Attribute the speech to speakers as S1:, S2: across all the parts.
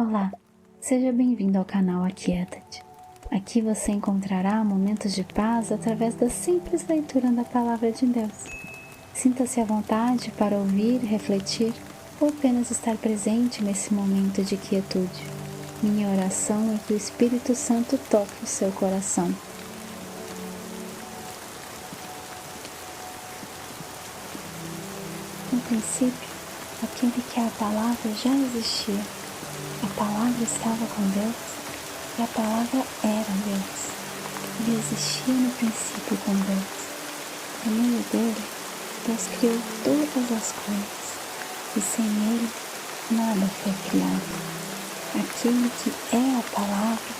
S1: Olá, seja bem-vindo ao canal Aquieta-te. Aqui você encontrará momentos de paz através da simples leitura da Palavra de Deus. Sinta-se à vontade para ouvir, refletir ou apenas estar presente nesse momento de quietude. Minha oração é que o Espírito Santo toque o seu coração. No princípio, aquele que é a Palavra já existia. A Palavra estava com Deus e a Palavra era Deus. Ele existia no princípio com Deus. Por meio dele, Deus criou todas as coisas e sem ele, nada foi criado. Aquele que é a Palavra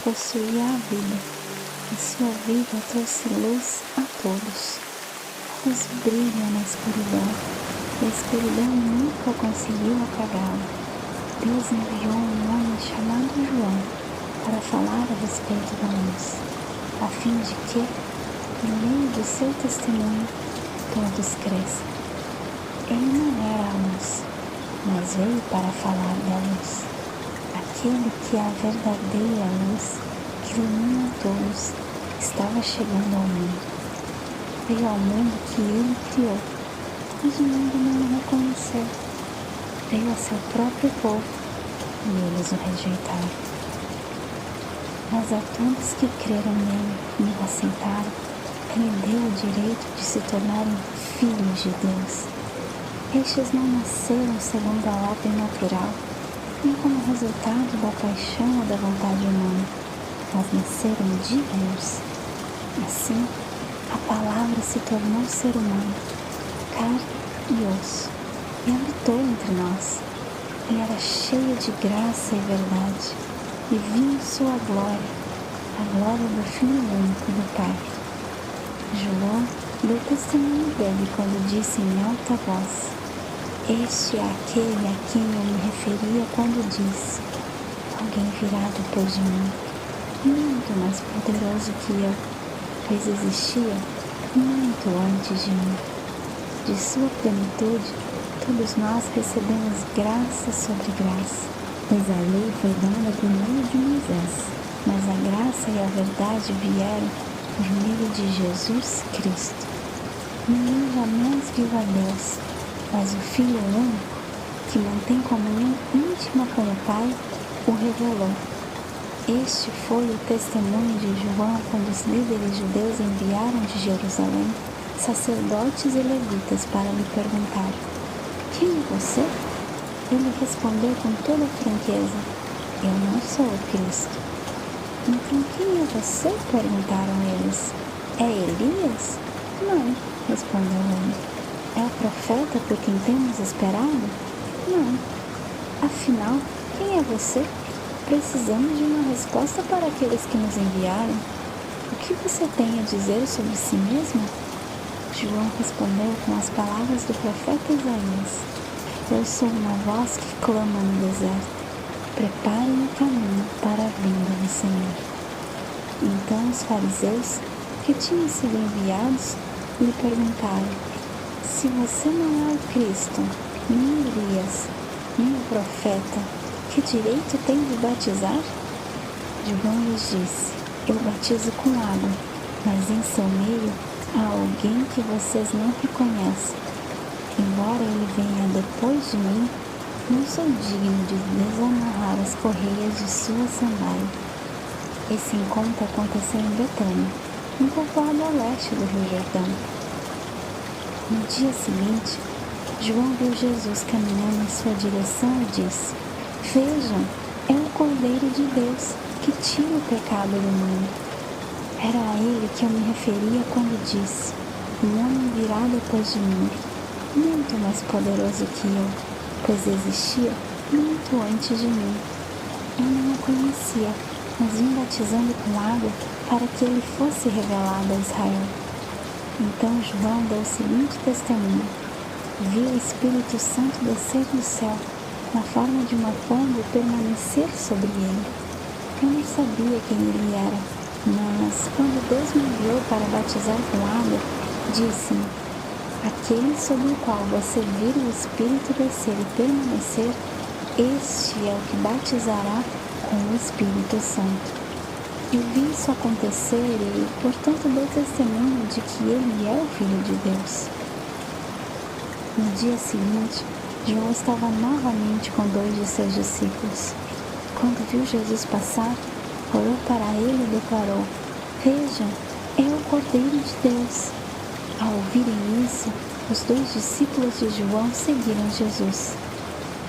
S1: possuía a vida e sua vida trouxe luz a todos. A luz brilha na escuridão e a escuridão nunca conseguiu apagá-la. Deus enviou um homem chamado João para falar a respeito da luz, a fim de que, por meio do seu testemunho, todos cresçam. Ele não era a luz, mas veio para falar da luz. Aquele que é a verdadeira luz, que ilumina todos, estava chegando ao mundo. Veio ao mundo que ele criou, mas o mundo não o reconheceu. Veio a seu próprio povo e eles o rejeitaram. Mas a todos que creram nele e o aceitaram, ele deu o direito de se tornarem filhos de Deus. Estes não nasceram segundo a ordem natural, nem como resultado da paixão ou da vontade humana, mas nasceram de Deus. Assim, a palavra se tornou ser humano, carne e osso, e habitou entre nós. Ele era cheio de graça e verdade, e vimos sua glória, a glória do Filho único do Pai. João deu testemunho dele quando disse em alta voz: "Este é aquele a quem eu me referia quando disse: alguém virá depois de mim, muito mais poderoso que eu, pois existia muito antes de mim. De sua plenitude, todos nós recebemos graça sobre graça, pois a lei foi dada por meio de Moisés, mas a graça e a verdade vieram por meio de Jesus Cristo. Ninguém jamais viu a Deus, mas o Filho único, que mantém comunhão íntima com o Pai, o revelou. Este foi o testemunho de João quando os líderes judeus enviaram de Jerusalém sacerdotes e levitas para lhe perguntar: quem é você? Ele respondeu com toda franqueza: eu não sou o Cristo. Então quem é você? Perguntaram eles. É Elias? Não, respondeu ele. É o profeta por quem temos esperado? Não. Afinal, quem é você? Precisamos de uma resposta para aqueles que nos enviaram. O que você tem a dizer sobre si mesmo? João respondeu com as palavras do profeta Isaías: eu sou uma voz que clama no deserto: preparem o caminho para a vinda do Senhor. Então os fariseus, que tinham sido enviados, lhe perguntaram: se você não é o Cristo, nem Elias, nem o profeta, que direito tem de batizar? João lhes disse: eu batizo com água, mas em seu meio há alguém que vocês não reconhecem. Embora ele venha depois de mim, não sou digno de desamarrar as correias de sua sandália. Esse encontro aconteceu em Betânia, um povoado a leste do Rio Jordão. No dia seguinte, João viu Jesus caminhando em sua direção e disse: vejam, é o Cordeiro de Deus que tira o pecado do mundo. Era a ele que eu me referia quando disse: um homem virá depois de mim, muito mais poderoso que eu, pois existia muito antes de mim. Eu não o conhecia, mas vim batizando com água para que ele fosse revelado a Israel. Então João deu o seguinte testemunho: viu o Espírito Santo descer do céu, na forma de uma pomba, e permanecer sobre ele. Eu não sabia quem ele era, mas quando Deus me enviou para batizar com água, disse-me: aquele sobre o qual você vir o Espírito descer e permanecer, Este é o que batizará com o Espírito Santo. Eu vi isso acontecer e, portanto, dou testemunho de que ele é o Filho de Deus. No dia seguinte, João estava novamente com 2 de seus discípulos. Quando viu Jesus passar, olhou para ele e declarou: Vejam, é o Cordeiro de Deus. Ao ouvirem isso, os 2 discípulos de João seguiram Jesus.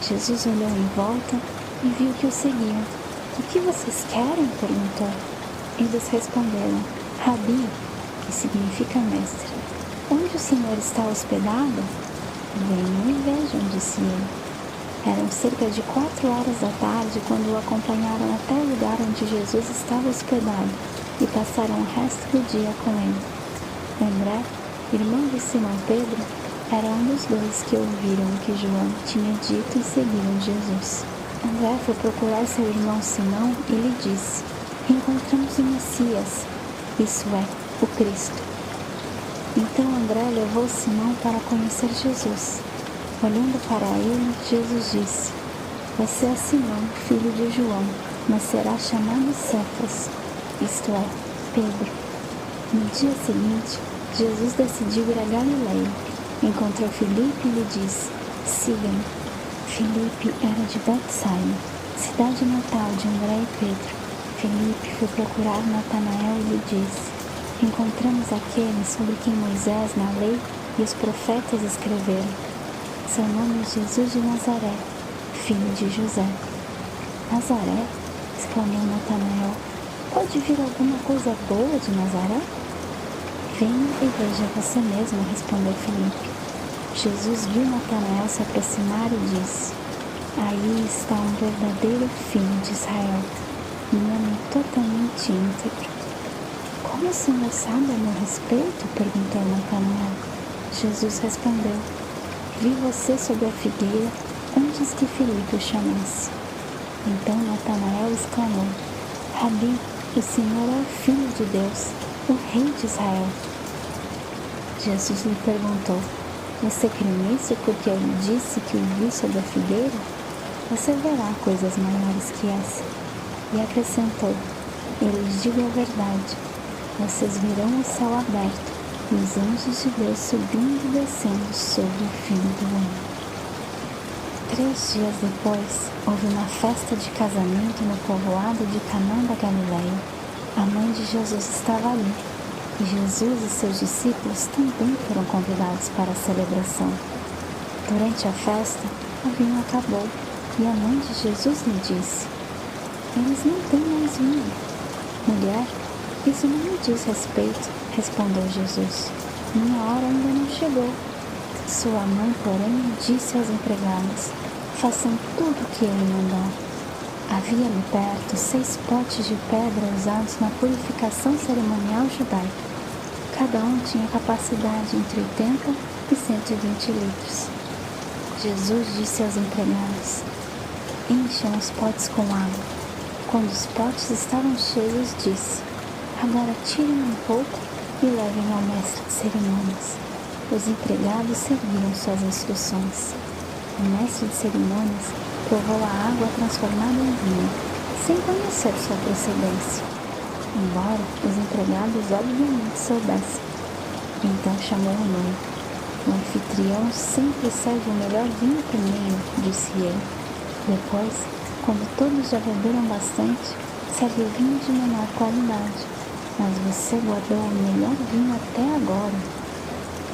S1: Jesus olhou em volta e viu que o seguiam. O que vocês querem? Perguntou. Eles responderam: Rabi, que significa mestre. Onde o Senhor está hospedado? Venham e vejam, disse ele. Eram cerca de 4 horas da tarde quando o acompanharam até o lugar onde Jesus estava hospedado e passaram o resto do dia com ele. André, irmão de Simão Pedro, era um dos 2 que ouviram o que João tinha dito e seguiram Jesus. André foi procurar seu irmão Simão e lhe disse: Encontramos o Messias, isso é, o Cristo. Então André levou Simão para conhecer Jesus. Olhando para ele, Jesus disse: Você é Simão, filho de João, mas será chamado Cefas, isto é, Pedro. No dia seguinte, Jesus decidiu ir a Galileia. Encontrou Filipe e lhe disse: Siga-me. Filipe era de Betsaida, cidade natal de André e Pedro. Filipe foi procurar Natanael e lhe disse: Encontramos aquele sobre quem Moisés na lei e os profetas escreveram. Seu nome é Jesus de Nazaré, filho de José. Nazaré? Exclamou Natanael. Pode vir alguma coisa boa de Nazaré? Venha e veja você mesmo, respondeu Filipe. Jesus viu Natanael se aproximar e disse: Aí está um verdadeiro filho de Israel, um homem totalmente íntegro. Como o Senhor sabe a meu respeito? Perguntou Natanael. Jesus respondeu: Vi você sob a figueira antes que Filipe o chamasse. Então Natanael exclamou: Rabi, o Senhor é o Filho de Deus, o Rei de Israel. Jesus lhe perguntou: Você crê nisso porque eu lhe disse que o vi sob a figueira? Você verá coisas maiores que essa. E acrescentou: Eu lhes digo a verdade. Vocês verão o céu aberto e os anjos de Deus subindo e descendo sobre o Filho do Homem. 3 dias depois, houve uma festa de casamento no povoado de Caná da Galileia. A mãe de Jesus estava ali, e Jesus e seus discípulos também foram convidados para a celebração. Durante a festa, o vinho acabou, e a mãe de Jesus lhe disse: Eles não têm mais vinho. Mulher, isso não me diz respeito, respondeu Jesus. Minha hora ainda não chegou. Sua mãe, porém, disse aos empregados: Façam tudo o que ele mandar. Havia ali perto 6 potes de pedra usados na purificação cerimonial judaica. Cada um tinha capacidade entre 80 e 120 litros. Jesus disse aos empregados: Encham os potes com água. Quando os potes estavam cheios, disse: Agora tirem um pouco e levem ao mestre de cerimônias. Os empregados seguiram suas instruções. O mestre de cerimônias provou a água transformada em vinho, sem conhecer sua procedência, embora os empregados obviamente soubessem. Então chamou o noivo. O anfitrião sempre serve o melhor vinho primeiro, disse ele. Depois, quando todos já beberam bastante, serve o vinho de menor qualidade. Mas você guardou o melhor vinho até agora.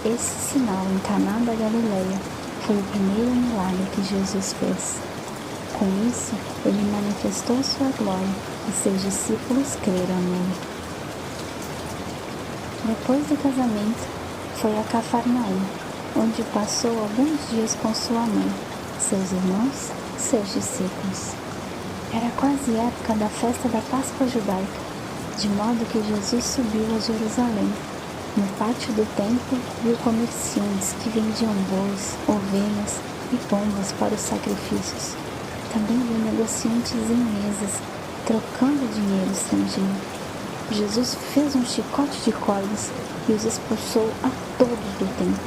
S1: Esse sinal em Caná da Galileia foi o primeiro milagre que Jesus fez. Com isso, ele manifestou sua glória e seus discípulos creram nele. Depois do casamento, foi a Cafarnaum, onde passou alguns dias com sua mãe, seus irmãos e seus discípulos. Era quase época da festa da Páscoa judaica, de modo que Jesus subiu a Jerusalém. No pátio do templo, viu comerciantes que vendiam bois, ovelhas e pombas para os sacrifícios. Também viu negociantes em mesas, trocando dinheiro estrangeiro. Jesus fez um chicote de cordas e os expulsou a todos do templo.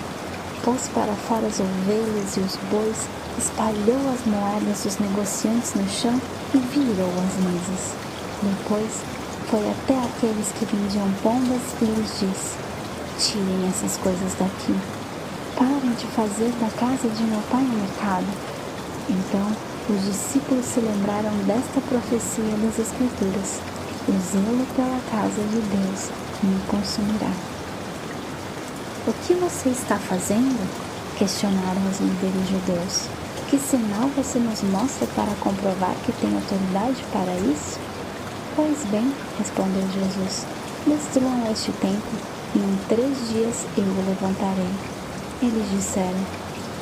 S1: pôs para fora as ovelhas e os bois, espalhou as moedas dos negociantes no chão e virou as mesas. Depois foi até aqueles que vendiam pombas e lhes disse: tirem essas coisas daqui. Parem de fazer da casa de meu pai um mercado. Então os discípulos se lembraram desta profecia das Escrituras: o zelo pela casa de Deus me consumirá. O que você está fazendo? Questionaram os líderes judeus. Que sinal você nos mostra para comprovar que tem autoridade para isso? Pois bem, respondeu Jesus, destruam este templo e em 3 dias eu o levantarei. Eles disseram: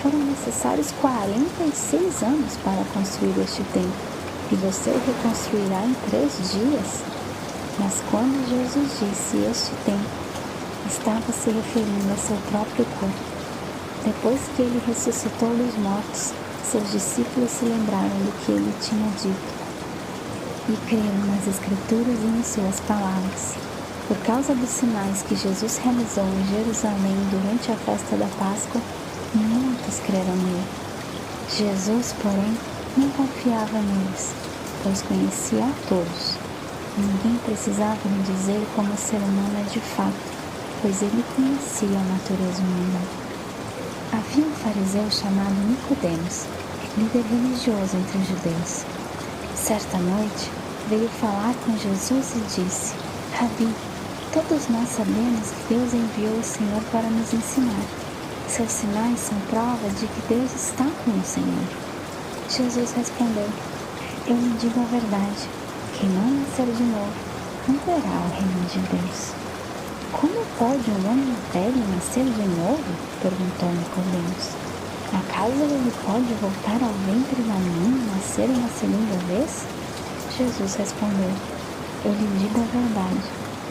S1: foram necessários 46 anos para construir este templo e você o reconstruirá em 3 dias? Mas quando Jesus disse este templo, estava se referindo a seu próprio corpo. Depois que ele ressuscitou dos mortos, seus discípulos se lembraram do que ele tinha dito e creram nas Escrituras e em suas palavras. Por causa dos sinais que Jesus realizou em Jerusalém durante a festa da Páscoa, muitos creram nele. Jesus, porém, não confiava neles, pois conhecia a todos. Ninguém precisava lhe dizer como o ser humano é de fato, pois ele conhecia a natureza humana. Havia um fariseu chamado Nicodemos, líder religioso entre os judeus. Certa noite, veio falar com Jesus e disse: Rabi, todos nós sabemos que Deus enviou o Senhor para nos ensinar. Seus sinais são prova de que Deus está com o Senhor. Jesus respondeu: eu lhe digo a verdade, quem não nascer de novo não verá o reino de Deus. Como pode um homem velho nascer de novo? Perguntou Nicodemos. Acaso ele pode voltar ao ventre da mãe e nascer uma segunda vez? Jesus respondeu: eu lhe digo a verdade,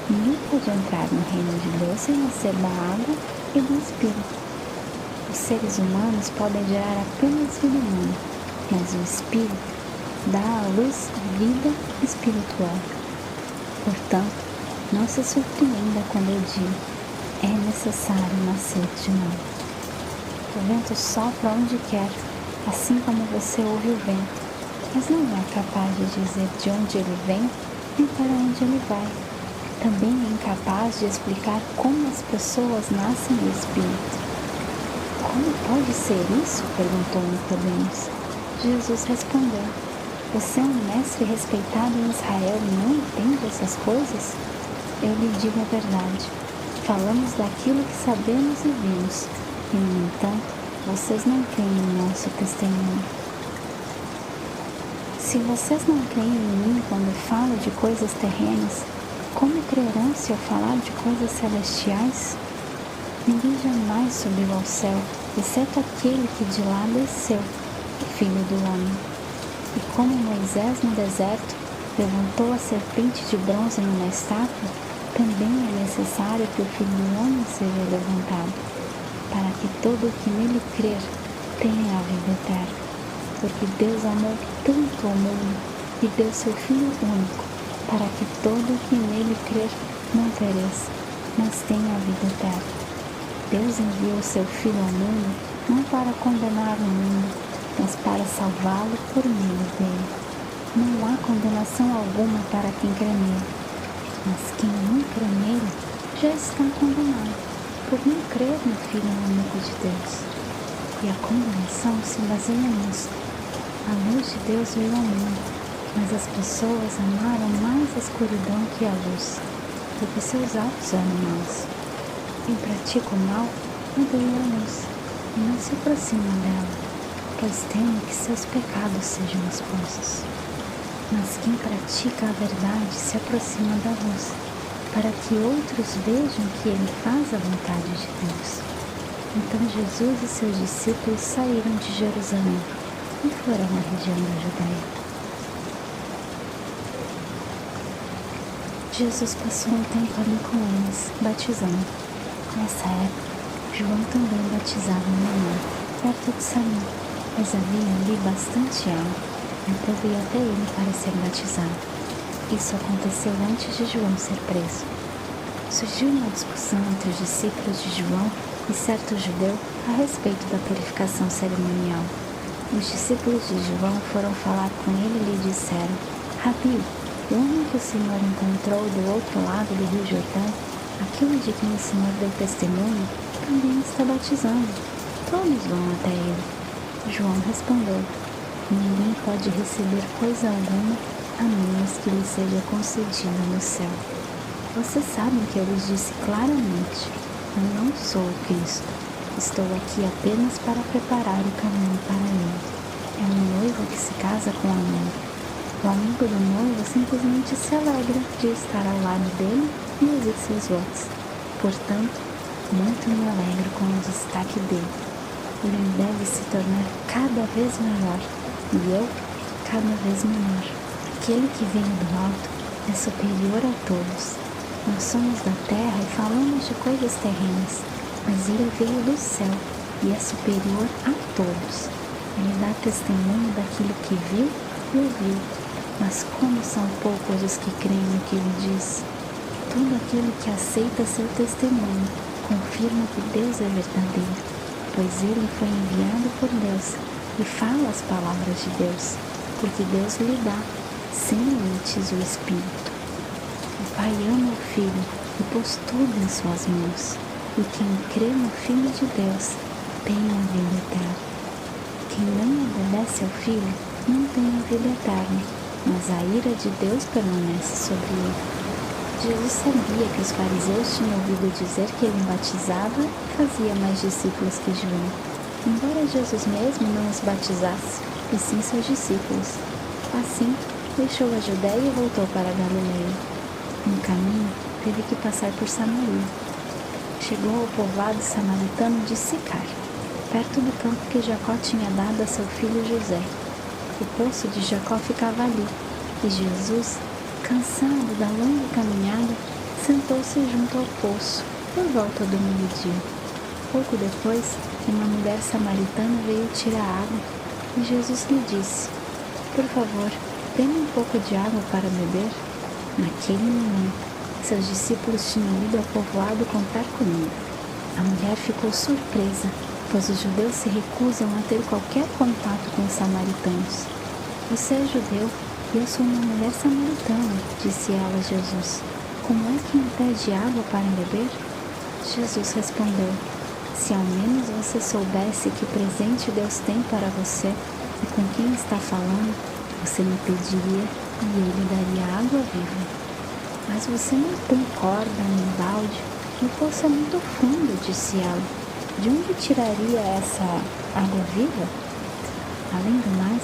S1: ninguém pode entrar no reino de Deus sem nascer da água e do Espírito. Os seres humanos podem gerar apenas vida humana, mas o Espírito dá à luz vida espiritual. Portanto, não se surpreenda quando eu digo: é necessário nascer de novo. O vento sopra onde quer, assim como você ouve o vento, mas não é capaz de dizer de onde ele vem nem para onde ele vai. Também é incapaz de explicar como as pessoas nascem do Espírito. Como pode ser isso? Perguntou Nicodemos. Jesus respondeu: você é um mestre respeitado em Israel e não entende essas coisas? Eu lhe digo a verdade. Falamos daquilo que sabemos e vimos, e, no entanto, vocês não creem no nosso testemunho. Se vocês não creem em mim quando falo de coisas terrenas, como crerão se eu falar de coisas celestiais? Ninguém jamais subiu ao céu, exceto aquele que de lá desceu, o Filho do Homem. E como Moisés no deserto levantou a serpente de bronze numa estátua, também é necessário que o Filho do Homem seja levantado, para que todo o que nele crer tenha a vida eterna. Porque Deus amou tanto o mundo e deu seu Filho único, para que todo o que nele crer não pereça, mas tenha a vida eterna. Deus enviou seu Filho ao mundo não para condenar o mundo, mas para salvá-lo por meio dele. Não há condenação alguma para quem crê nele, mas quem não crê nele já está condenado, por não crer no Filho único de Deus. E a condenação se baseia nisso. A luz de Deus veio ao mundo, mas as pessoas amaram mais a escuridão que a luz, porque seus atos eram maus. Quem pratica o mal odeia a luz e não se aproxima dela, pois teme que seus pecados sejam expostos. Mas quem pratica a verdade se aproxima da luz, para que outros vejam que ele faz a vontade de Deus. Então Jesus e seus discípulos saíram de Jerusalém e foram à região da Judéia. Jesus passou um tempo ali com eles, batizando. Nessa época, João também batizava no mar, perto de Salim, pois havia ali bastante água, e o povo ia até ele para ser batizado. Isso aconteceu antes de João ser preso. Surgiu uma discussão entre os discípulos de João e certo judeu a respeito da purificação cerimonial. Os discípulos de João foram falar com ele e lhe disseram: Rabi, o homem que o Senhor encontrou do outro lado do rio Jordão, aquele de quem o Senhor deu testemunho, também está batizando. Todos vão até ele. João respondeu: Ninguém pode receber coisa alguma a menos que lhe seja concedida no céu. Vocês sabem que eu lhes disse claramente: Eu não sou o Cristo. Estou aqui apenas para preparar o caminho para ele. É um noivo que se casa com a noiva. O amigo do noivo simplesmente se alegra de estar ao lado dele e ouvir seus votos. Portanto, muito me alegro com o destaque dele. Ele deve se tornar cada vez maior e eu cada vez menor. Aquele que veio do alto é superior a todos. Nós somos da terra e falamos de coisas terrenas, mas ele veio do céu e é superior a todos. Ele dá testemunho daquilo que viu e ouviu, mas como são poucos os que creem no que ele diz. Todo aquele que aceita seu testemunho confirma que Deus é verdadeiro, pois ele foi enviado por Deus e fala as palavras de Deus, porque Deus lhe dá, sem limites, o Espírito. O Pai ama o Filho e pôs tudo em suas mãos, e quem crê no Filho de Deus tem a vida eterna. Quem não obedece ao Filho não tem a vida eterna, mas a ira de Deus permanece sobre ele. Jesus sabia que os fariseus tinham ouvido dizer que ele batizava e fazia mais discípulos que João, embora Jesus mesmo não os batizasse, e sim seus discípulos. Assim, deixou a Judéia e voltou para a Galileia. No caminho, teve que passar por Samaria. Chegou ao povoado samaritano de Sicar, perto do campo que Jacó tinha dado a seu filho José. O poço de Jacó ficava ali, e Jesus, cansado da longa caminhada, sentou-se junto ao poço, por volta do meio-dia. Pouco depois, uma mulher samaritana veio tirar água, e Jesus lhe disse: Por favor, dê-me um pouco de água para beber. Naquele momento, seus discípulos tinham ido ao povoado comprar comida. A mulher ficou surpresa, pois os judeus se recusam a ter qualquer contato com os samaritanos. Você é judeu e eu sou uma mulher samaritana, disse ela a Jesus. Como é que me pede água para beber? Jesus respondeu: Se ao menos você soubesse que presente Deus tem para você e com quem está falando, você me pediria e ele daria água viva. Mas você não tem corda nem balde, e o poço é muito fundo, disse ela. De onde tiraria essa água viva? Além do mais,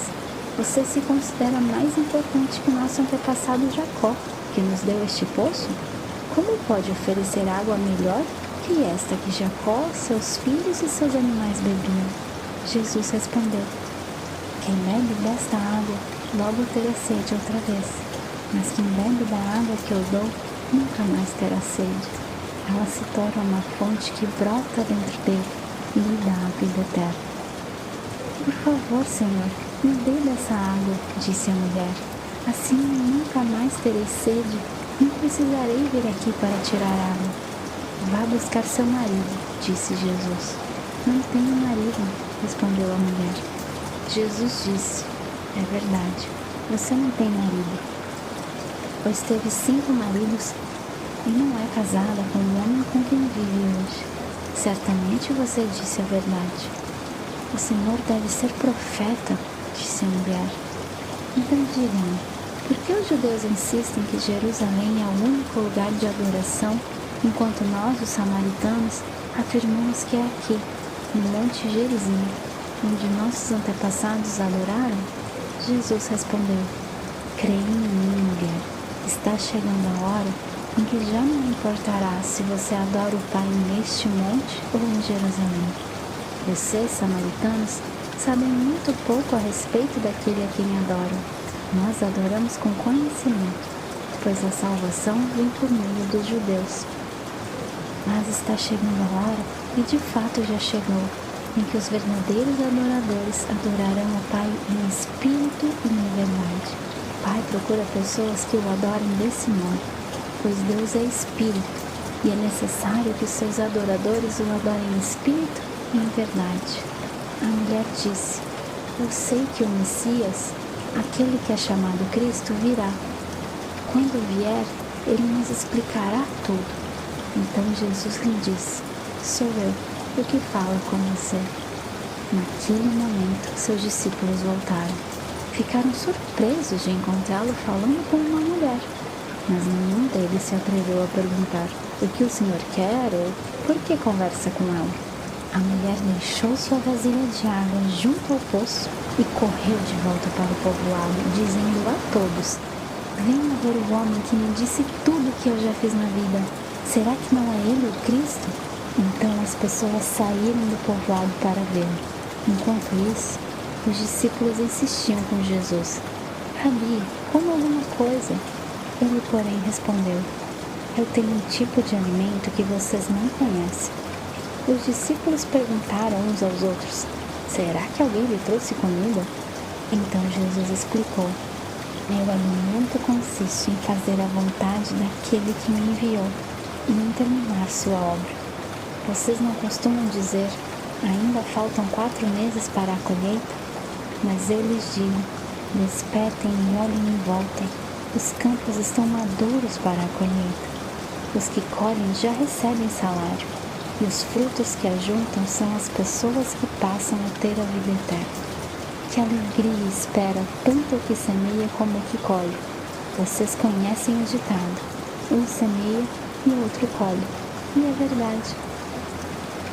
S1: você se considera mais importante que nosso antepassado Jacó, que nos deu este poço? Como pode oferecer água melhor que esta que Jacó, seus filhos e seus animais bebiam? Jesus respondeu: Quem bebe desta água logo terá sede outra vez, mas quem bebe da água que eu dou nunca mais terá sede. Ela se torna uma fonte que brota dentro dele e lhe dá a vida eterna. Por favor, Senhor, me dê dessa água, disse a mulher. Assim eu nunca mais terei sede, nem precisarei vir aqui para tirar água. Vá buscar seu marido, disse Jesus. Não tenho marido, respondeu a mulher. Jesus disse: É verdade, você não tem marido, pois teve 5 maridos e não é casada com o homem com quem vive hoje. Certamente você disse a verdade. O Senhor deve ser profeta, disse a mulher. Então diga-me, por que os judeus insistem que Jerusalém é o único lugar de adoração, enquanto nós, os samaritanos, afirmamos que é aqui, no Monte Gerizim, onde nossos antepassados adoraram? Jesus respondeu: Creia em mim, mulher. Está chegando a hora em que já não importará se você adora o Pai neste monte ou em Jerusalém. Vocês, samaritanos, sabem muito pouco a respeito daquele a quem adoram. Nós adoramos com conhecimento, pois a salvação vem por meio dos judeus. Mas está chegando a hora, e de fato já chegou, em que os verdadeiros adoradores adorarão o Pai em espírito e em verdade. O Pai procura pessoas que o adorem desse modo, pois Deus é espírito, e é necessário que seus adoradores o adorem em espírito e em verdade. A mulher disse: eu sei que o Messias, aquele que é chamado Cristo, virá. Quando vier, ele nos explicará tudo. Então Jesus lhe disse: sou eu, o que fala com você. Naquele momento, seus discípulos voltaram. Ficaram surpresos de encontrá-lo falando com uma mulher, mas nenhum deles se atreveu a perguntar: o que o Senhor quer ou por que conversa com ela? A mulher deixou sua vasilha de água junto ao poço e correu de volta para o povoado, dizendo a todos: venham ver o homem que me disse tudo o que eu já fiz na vida. Será que não é ele o Cristo? Então as pessoas saíram do povoado para vê-lo. Enquanto isso, os discípulos insistiam com Jesus: Rabi, coma alguma coisa. Ele, porém, respondeu: eu tenho um tipo de alimento que vocês não conhecem. Os discípulos perguntaram uns aos outros: será que alguém lhe trouxe comida? Então Jesus explicou: meu alimento consiste em fazer a vontade daquele que me enviou e em terminar sua obra. Vocês não costumam dizer: ainda faltam 4 meses para a colheita? Mas eu lhes digo: despertem e olhem em volta. Os campos estão maduros para a colheita. Os que colhem já recebem salário, e os frutos que ajuntam são as pessoas que passam a ter a vida eterna. Que alegria e espera tanto o que semeia como o que colhe. Vocês conhecem o ditado: um semeia e o outro colhe. E é verdade.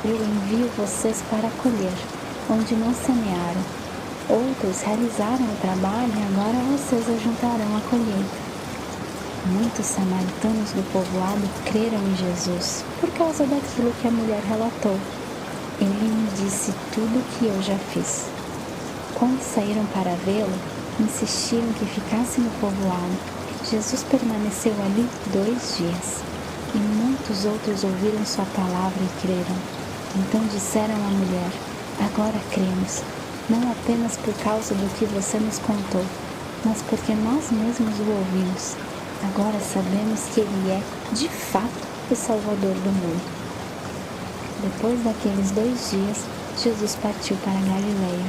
S1: Eu envio vocês para colher, onde não semearam. Outros realizaram o trabalho e agora vocês ajuntarão a colheita. Muitos samaritanos do povoado creram em Jesus por causa daquilo que a mulher relatou. Ele me disse tudo o que eu já fiz. Quando saíram para vê-lo, insistiram que ficasse no povoado. Jesus permaneceu ali 2 dias, e muitos outros ouviram sua palavra e creram. Então disseram à mulher: agora cremos, não apenas por causa do que você nos contou, mas porque nós mesmos o ouvimos. Agora sabemos que ele é, de fato, o Salvador do mundo. Depois daqueles 2 dias, Jesus partiu para Galileia.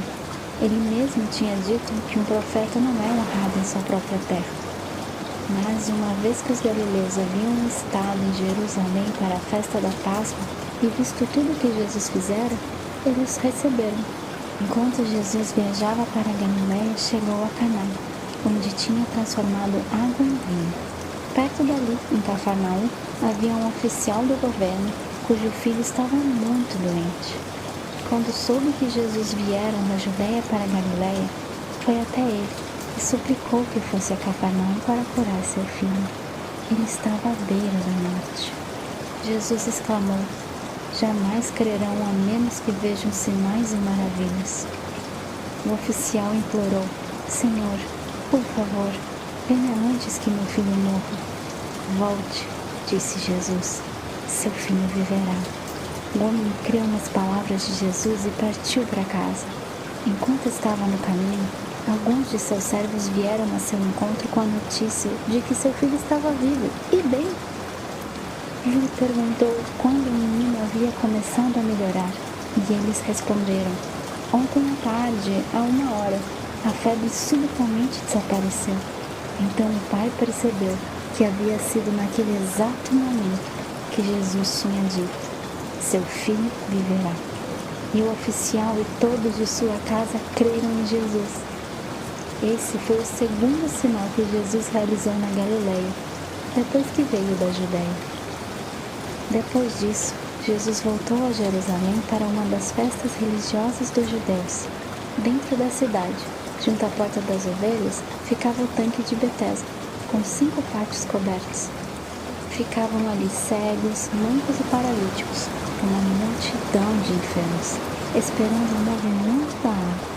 S1: Ele mesmo tinha dito que um profeta não é honrado em sua própria terra. Mas, uma vez que os galileus haviam estado em Jerusalém para a festa da Páscoa e visto tudo o que Jesus fizera, eles o receberam. Enquanto Jesus viajava para Galileia, chegou a Caná, onde tinha transformado água em vinho. Perto dali, em Cafarnaum, havia um oficial do governo, cujo filho estava muito doente. Quando soube que Jesus viera da Judeia para a Galileia, foi até ele e suplicou que fosse a Cafarnaum para curar seu filho. Ele estava à beira da morte. Jesus exclamou: jamais crerão a menos que vejam sinais e maravilhas. O oficial implorou: Senhor, por favor, venha antes que meu filho morra. Volte, disse Jesus, seu filho viverá. O homem creu nas palavras de Jesus e partiu para casa. Enquanto estava no caminho, alguns de seus servos vieram a seu encontro com a notícia de que seu filho estava vivo e bem. Ele perguntou quando o menino havia começado a melhorar, e eles responderam: ontem à tarde, a 1 hora, a febre subitamente desapareceu. Então o pai percebeu que havia sido naquele exato momento que Jesus tinha dito: seu filho viverá. E o oficial e todos de sua casa creram em Jesus. Esse foi o segundo sinal que Jesus realizou na Galileia, depois que veio da Judeia. Depois disso, Jesus voltou a Jerusalém para uma das festas religiosas dos judeus. Dentro da cidade, junto à Porta das Ovelhas, ficava o tanque de Betesda, com 5 pátios cobertos. Ficavam ali cegos, mancos e paralíticos, uma multidão de enfermos, esperando o movimento da água,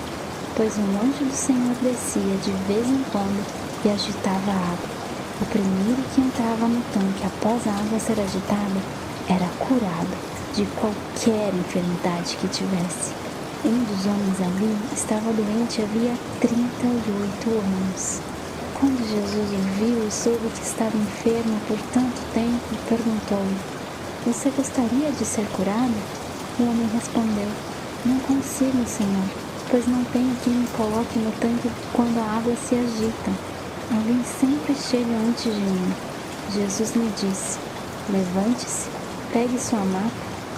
S1: pois um anjo do Senhor descia de vez em quando e agitava a água. O primeiro que entrava no tanque após a água ser agitada era curado de qualquer enfermidade que tivesse. Um dos homens ali estava doente havia 38 anos. Quando Jesus o viu e soube que estava enfermo por tanto tempo, perguntou-lhe: você gostaria de ser curado? O homem respondeu: não consigo, Senhor, pois não tenho quem me coloque no tanque quando a água se agita. Alguém sempre chega antes de mim. Jesus lhe disse: levante-se, pegue sua maca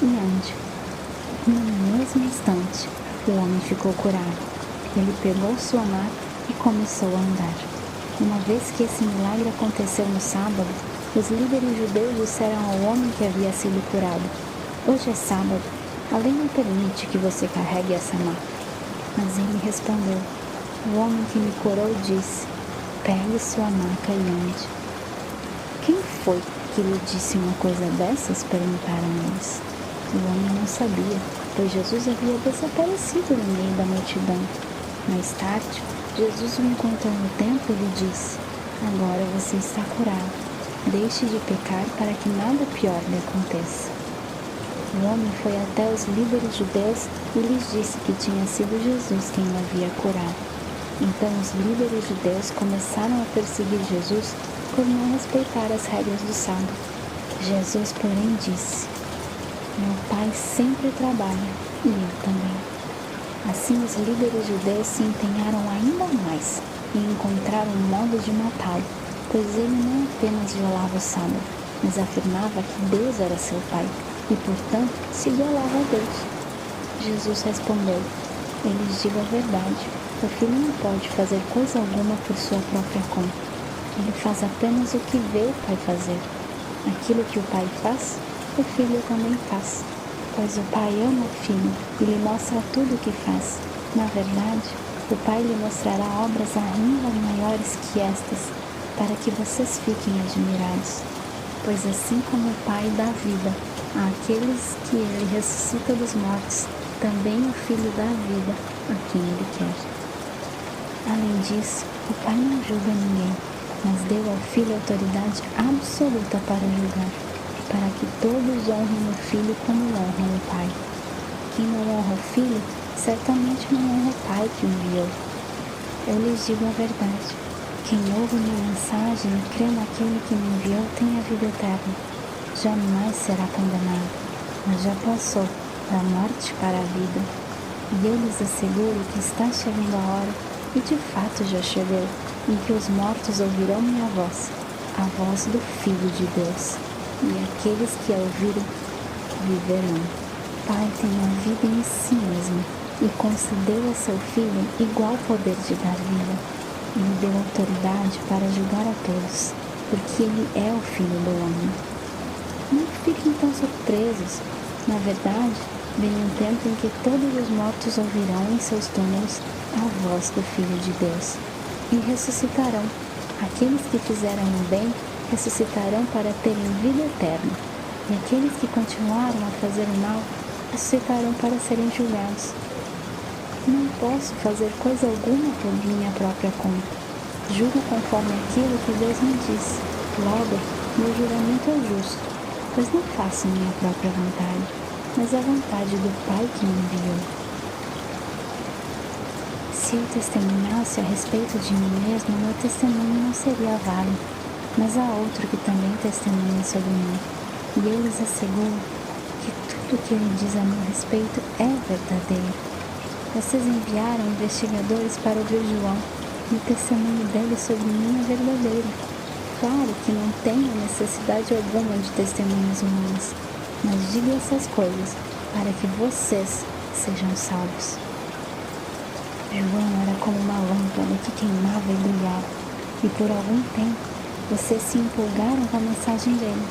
S1: e ande. No mesmo instante, o homem ficou curado. Ele pegou sua maca e começou a andar. Uma vez que esse milagre aconteceu no sábado, os líderes judeus disseram ao homem que havia sido curado: hoje é sábado, a lei não permite que você carregue essa maca. Mas ele respondeu: o homem que me curou disse: pegue sua maca e ande. Quem foi que lhe disse uma coisa dessas? Perguntaram eles. O homem não sabia, pois Jesus havia desaparecido no meio da multidão. Mais tarde, Jesus o encontrou no templo e lhe disse: agora você está curado. Deixe de pecar para que nada pior lhe aconteça. O homem foi até os líderes judeus e lhes disse que tinha sido Jesus quem o havia curado. Então os líderes judeus começaram a perseguir Jesus por não respeitar as regras do sábado. Jesus, porém, disse: meu Pai sempre trabalha e eu também. Assim os líderes judeus se empenharam ainda mais e encontraram um modo de matá-lo, pois ele não apenas violava o sábado, mas afirmava que Deus era seu Pai e, portanto, se igualava a Deus. Jesus respondeu: eu lhes digo a verdade, o filho não pode fazer coisa alguma por sua própria conta. Ele faz apenas o que vê o Pai fazer. Aquilo que o Pai faz, o filho também faz, pois o Pai ama o filho e lhe mostra tudo o que faz. Na verdade, o Pai lhe mostrará obras ainda maiores que estas, para que vocês fiquem admirados. Pois assim como o Pai dá vida àqueles que ele ressuscita dos mortos, também o Filho dá vida a quem ele quer. Além disso, o Pai não julga ninguém, mas deu ao Filho autoridade absoluta para julgar, para que todos honrem o Filho como honram o Pai. Quem não honra o Filho, certamente não honra o Pai que o enviou. Eu lhes digo a verdade: quem ouve minha mensagem e crê naquele que me enviou tem a vida eterna. Jamais será condenado, mas já passou da morte para a vida. E eu lhes asseguro que está chegando a hora, e de fato já chegou, em que os mortos ouvirão minha voz, a voz do Filho de Deus, e aqueles que a ouvirem viverão. O Pai tem a vida em si mesmo, e concedeu a seu Filho igual poder de dar vida. Ele deu autoridade para julgar a todos, porque ele é o Filho do homem. Não fiquem tão surpresos. Na verdade, vem um tempo em que todos os mortos ouvirão em seus túmulos a voz do Filho de Deus e ressuscitarão. Aqueles que fizeram o bem ressuscitarão para terem vida eterna, e aqueles que continuaram a fazer o mal ressuscitarão para serem julgados. Não posso fazer coisa alguma por minha própria conta. Julgo conforme aquilo que Deus me diz. Logo, meu juramento é justo, pois não faço minha própria vontade, mas a vontade do Pai que me enviou. Se eu testemunhasse a respeito de mim mesmo, meu testemunho não seria válido, mas há outro que também testemunha sobre mim, e eu lhes asseguro que tudo o que ele diz a meu respeito é verdadeiro. Vocês enviaram investigadores para ouvir João, e o testemunho dele sobre mim é verdadeiro. Claro que não tenho necessidade alguma de testemunhas humanas, mas digo essas coisas para que vocês sejam salvos. João era como uma lâmpada que queimava e brilhava, e por algum tempo vocês se empolgaram com a mensagem dele.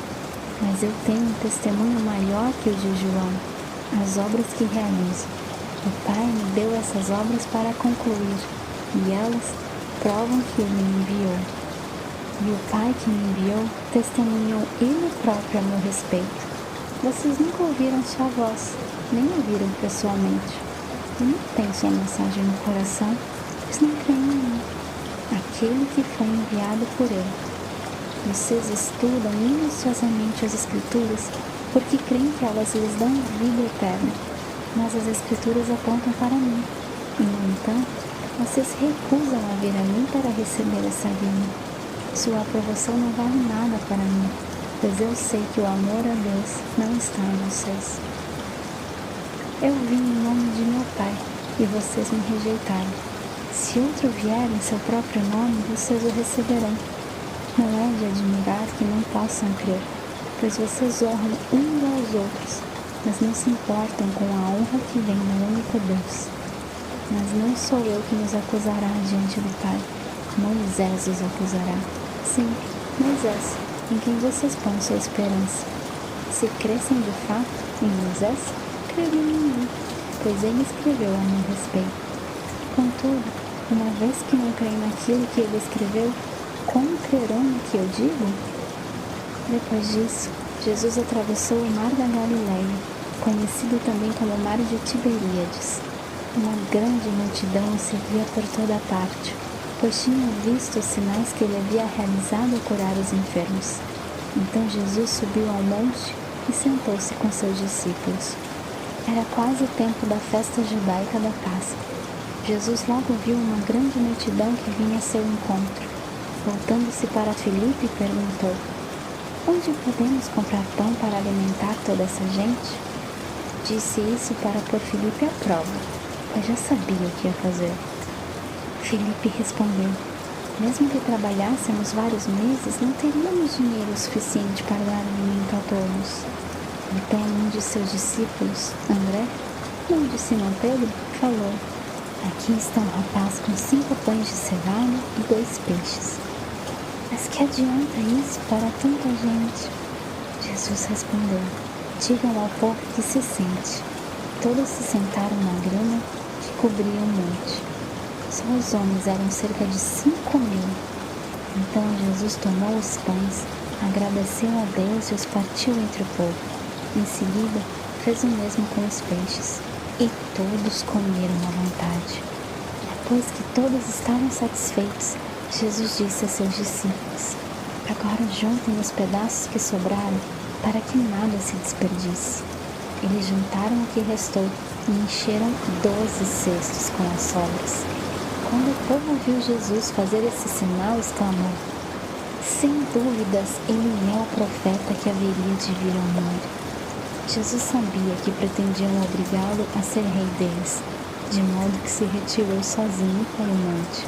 S1: Mas eu tenho um testemunho maior que o de João, as obras que realizo. O Pai me deu essas obras para concluir, e elas provam que ele me enviou. E o Pai que me enviou testemunhou ele próprio a meu respeito. Vocês nunca ouviram sua voz, nem ouviram pessoalmente. Eu não tenho sua mensagem no coração, pois não creem em mim, aquele que foi enviado por ele. Vocês estudam minuciosamente as Escrituras porque creem que elas lhes dão vida eterna, mas as Escrituras apontam para mim, e no entanto, vocês recusam a vir a mim para receber essa vida. Sua aprovação não vale nada para mim, pois eu sei que o amor a Deus não está em vocês. Eu vim em nome de meu Pai, e vocês me rejeitaram. Se outro vier em seu próprio nome, vocês o receberão. Não é de admirar que não possam crer, pois vocês honram uns aos outros, mas não se importam com a honra que vem do único Deus. Mas não sou eu que nos acusará diante do Pai. Moisés os acusará. Sim, Moisés, em quem vocês põem sua esperança. Se crescem de fato em Moisés, creriam em mim, pois ele escreveu a meu respeito. Contudo, uma vez que não creem naquilo que ele escreveu, como crerão no que eu digo? Depois disso, Jesus atravessou o mar da Galileia, conhecido também como Mar de Tiberíades. Uma grande multidão o seguia por toda parte, pois tinham visto os sinais que ele havia realizado ao curar os enfermos. Então Jesus subiu ao monte e sentou-se com seus discípulos. Era quase o tempo da festa judaica da Páscoa. Jesus logo viu uma grande multidão que vinha a seu encontro. Voltando-se para Filipe, perguntou: Onde podemos comprar pão para alimentar toda essa gente? Disse isso para pôr Filipe à prova, pois já sabia o que ia fazer. Filipe respondeu: Mesmo que trabalhássemos vários meses, não teríamos dinheiro suficiente para dar alimento a todos. Então um de seus discípulos, André, filho de Simão Pedro, falou: Aqui está um rapaz com 5 pães de cevada e 2 peixes. Mas que adianta isso para tanta gente? Jesus respondeu: Digam ao povo que se sente. Todos se sentaram na grama que cobria o monte. Só os homens eram cerca de 5.000. Então Jesus tomou os pães, agradeceu a Deus e os partiu entre o povo. Em seguida, fez o mesmo com os peixes, e todos comeram à vontade. Depois que todos estavam satisfeitos, Jesus disse a seus discípulos: Agora juntem os pedaços que sobraram, para que nada se desperdice. Eles juntaram o que restou e encheram 12 cestos com as sobras. Quando o povo viu Jesus fazer esse sinal, exclamou: Sem dúvidas, ele é o profeta que haveria de vir ao mundo. Jesus sabia que pretendiam obrigá-lo a ser rei deles, de modo que se retirou sozinho para o monte.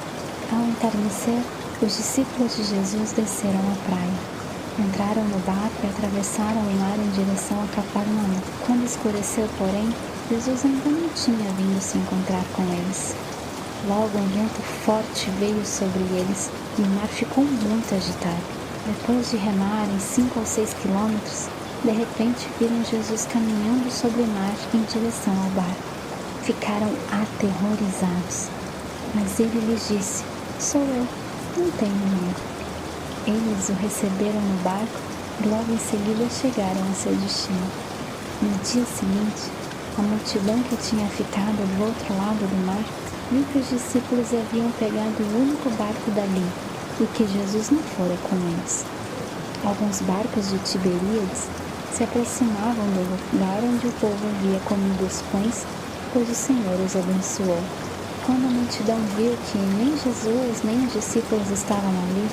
S1: Ao entardecer, os discípulos de Jesus desceram à praia. Entraram no barco e atravessaram o mar em direção a Cafarnaum. Quando escureceu, porém, Jesus ainda não tinha vindo se encontrar com eles. Logo um vento forte veio sobre eles e o mar ficou muito agitado. Depois de remarem 5 ou 6 quilômetros, de repente viram Jesus caminhando sobre o mar em direção ao barco. Ficaram aterrorizados. Mas ele lhes disse: Sou eu, não tenham medo. Eles o receberam no barco e logo em seguida chegaram a seu destino. No dia seguinte, a multidão que tinha ficado do outro lado do mar viu que os discípulos haviam pegado o único barco dali e que Jesus não fora com eles. Alguns barcos de Tiberíades se aproximavam do lugar onde o povo havia comido os pães, pois o Senhor os abençoou. Quando a multidão viu que nem Jesus nem os discípulos estavam ali,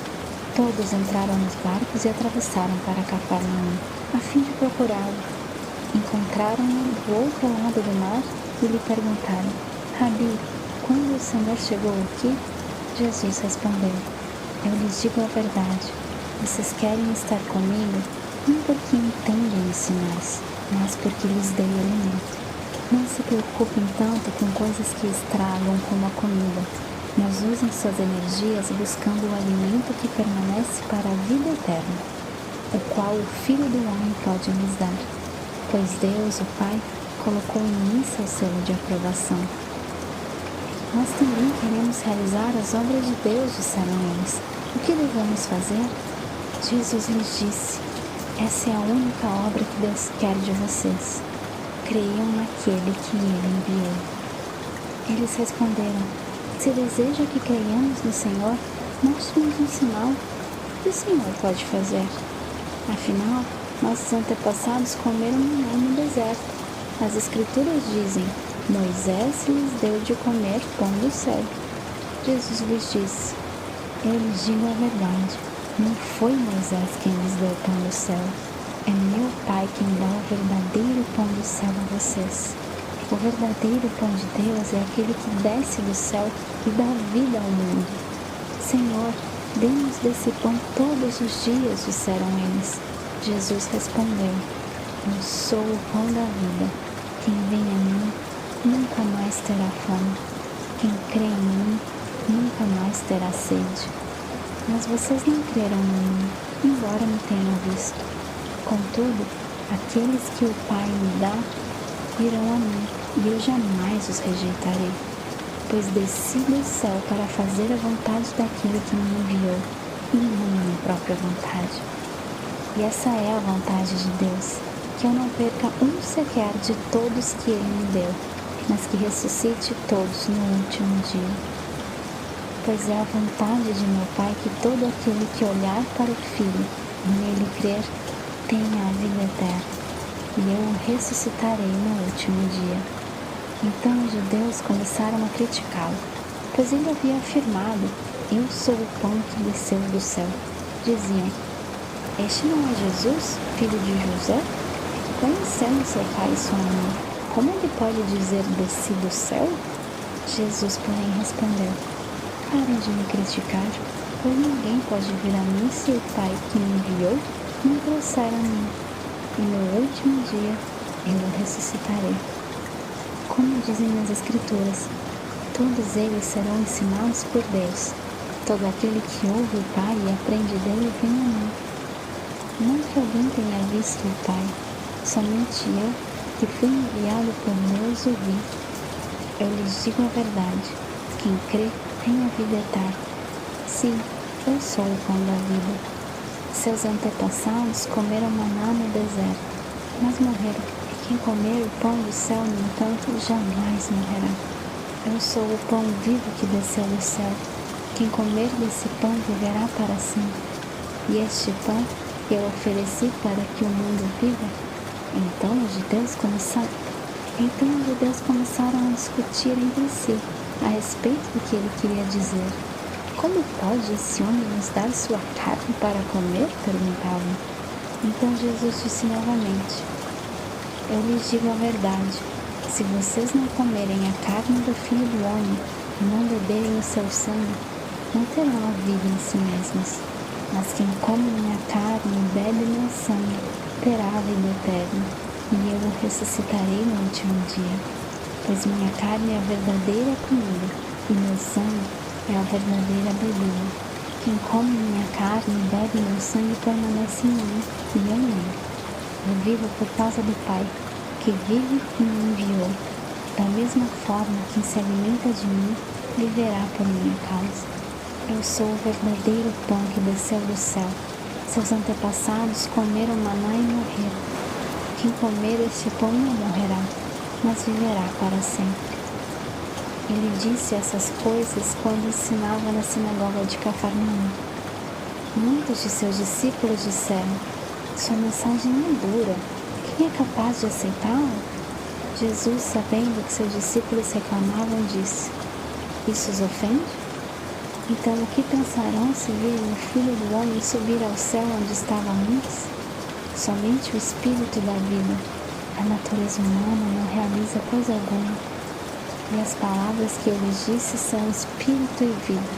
S1: todos entraram nos barcos e atravessaram para Cafarnaum, a fim de procurá-lo. Encontraram-no do outro lado do mar e lhe perguntaram: Rabi, quando o Senhor chegou aqui? Jesus respondeu: Eu lhes digo a verdade. Vocês querem estar comigo, não porque entendem os sinais, mas porque lhes dei alimento. Não se preocupem tanto com coisas que estragam como a comida, mas usem suas energias buscando o alimento que permanece para a vida eterna, o qual o Filho do Homem pode lhes dar, pois Deus, o Pai, colocou em mim seu selo de aprovação. Nós também queremos realizar as obras de Deus, disseram eles. O que devemos fazer? Jesus lhes disse: Essa é a única obra que Deus quer de vocês. Creiam naquele que Ele enviou. Eles responderam: Se deseja que creiamos no Senhor, mostre-nos um sinal. O que o Senhor pode fazer? Afinal, nossos antepassados comeram maná no deserto. As Escrituras dizem: Moisés lhes deu de comer pão do céu. Jesus lhes disse: Eu lhes digo a verdade. Não foi Moisés quem lhes deu o pão do céu. É meu Pai quem dá o verdadeiro pão do céu a vocês. O verdadeiro pão de Deus é aquele que desce do céu e dá vida ao mundo. Senhor, dê-nos desse pão todos os dias, disseram eles. Jesus respondeu: Eu sou o pão da vida. Quem vem a mim nunca mais terá fome. Quem crê em mim nunca mais terá sede. Mas vocês não creram em mim, embora me tenham visto. Contudo, aqueles que o Pai me dá virão a mim, e eu jamais os rejeitarei, pois desci do céu para fazer a vontade daquele que me enviou, e não a minha própria vontade. E essa é a vontade de Deus, que eu não perca um sequer de todos que Ele me deu, mas que ressuscite todos no último dia. Pois é a vontade de meu Pai que todo aquele que olhar para o Filho e nele crer tenha a vida eterna, e eu o ressuscitarei no último dia. Então os judeus começaram a criticá-lo, pois ele havia afirmado: Eu sou o pão que desceu do céu. Diziam: Este não é Jesus, filho de José? Conhecendo seu pai e sua mãe, como ele pode dizer desci do céu? Jesus, porém, respondeu: Parem de me criticar, pois ninguém pode vir a mim se o Pai que me enviou não trouxer a mim. E no último dia eu o ressuscitarei. Como dizem nas Escrituras, todos eles serão ensinados por Deus. Todo aquele que ouve o Pai e aprende dele vem a mim. Não que alguém tenha visto o Pai, somente eu, que fui enviado por Deus, o vi. Eu lhes digo a verdade: quem crê tem a vida eterna. Sim, eu sou o pão da vida. Seus antepassados comeram maná no deserto, mas morreram. E quem comer o pão do céu, no entanto, jamais morrerá. Eu sou o pão vivo que desceu do céu. Quem comer desse pão viverá para sempre. E este pão eu ofereci para que o mundo viva. Então os judeus começaram a discutir entre si a respeito do que ele queria dizer. Como pode esse homem nos dar sua carne para comer? Perguntavam. Então Jesus disse novamente: Eu lhes digo a verdade. Se vocês não comerem a carne do Filho do Homem e não beberem o seu sangue, não terão a vida em si mesmos. Mas quem come minha carne e bebe meu sangue terá a vida eterna, e eu o ressuscitarei no último dia. Pois minha carne é a verdadeira comida, e meu sangue é a verdadeira bebida. Quem come minha carne e bebe meu sangue permanece em mim, e eu nele. Eu vivo por causa do Pai, que vive e me enviou. Da mesma forma, quem se alimenta de mim, viverá por minha causa. Eu sou o verdadeiro pão que desceu do céu. Seus antepassados comeram maná e morreram. Quem comer este pão não morrerá, mas viverá para sempre. Ele disse essas coisas quando ensinava na sinagoga de Cafarnaum. Muitos de seus discípulos disseram: Sua mensagem é dura. Quem é capaz de aceitá-la? Jesus, sabendo que seus discípulos reclamavam, disse: Isso os ofende? Então o que pensarão se virem o Filho do Homem subir ao céu onde estava antes? Somente o Espírito da vida, a natureza humana, não realiza coisa alguma. E as palavras que eu lhes disse são Espírito e vida.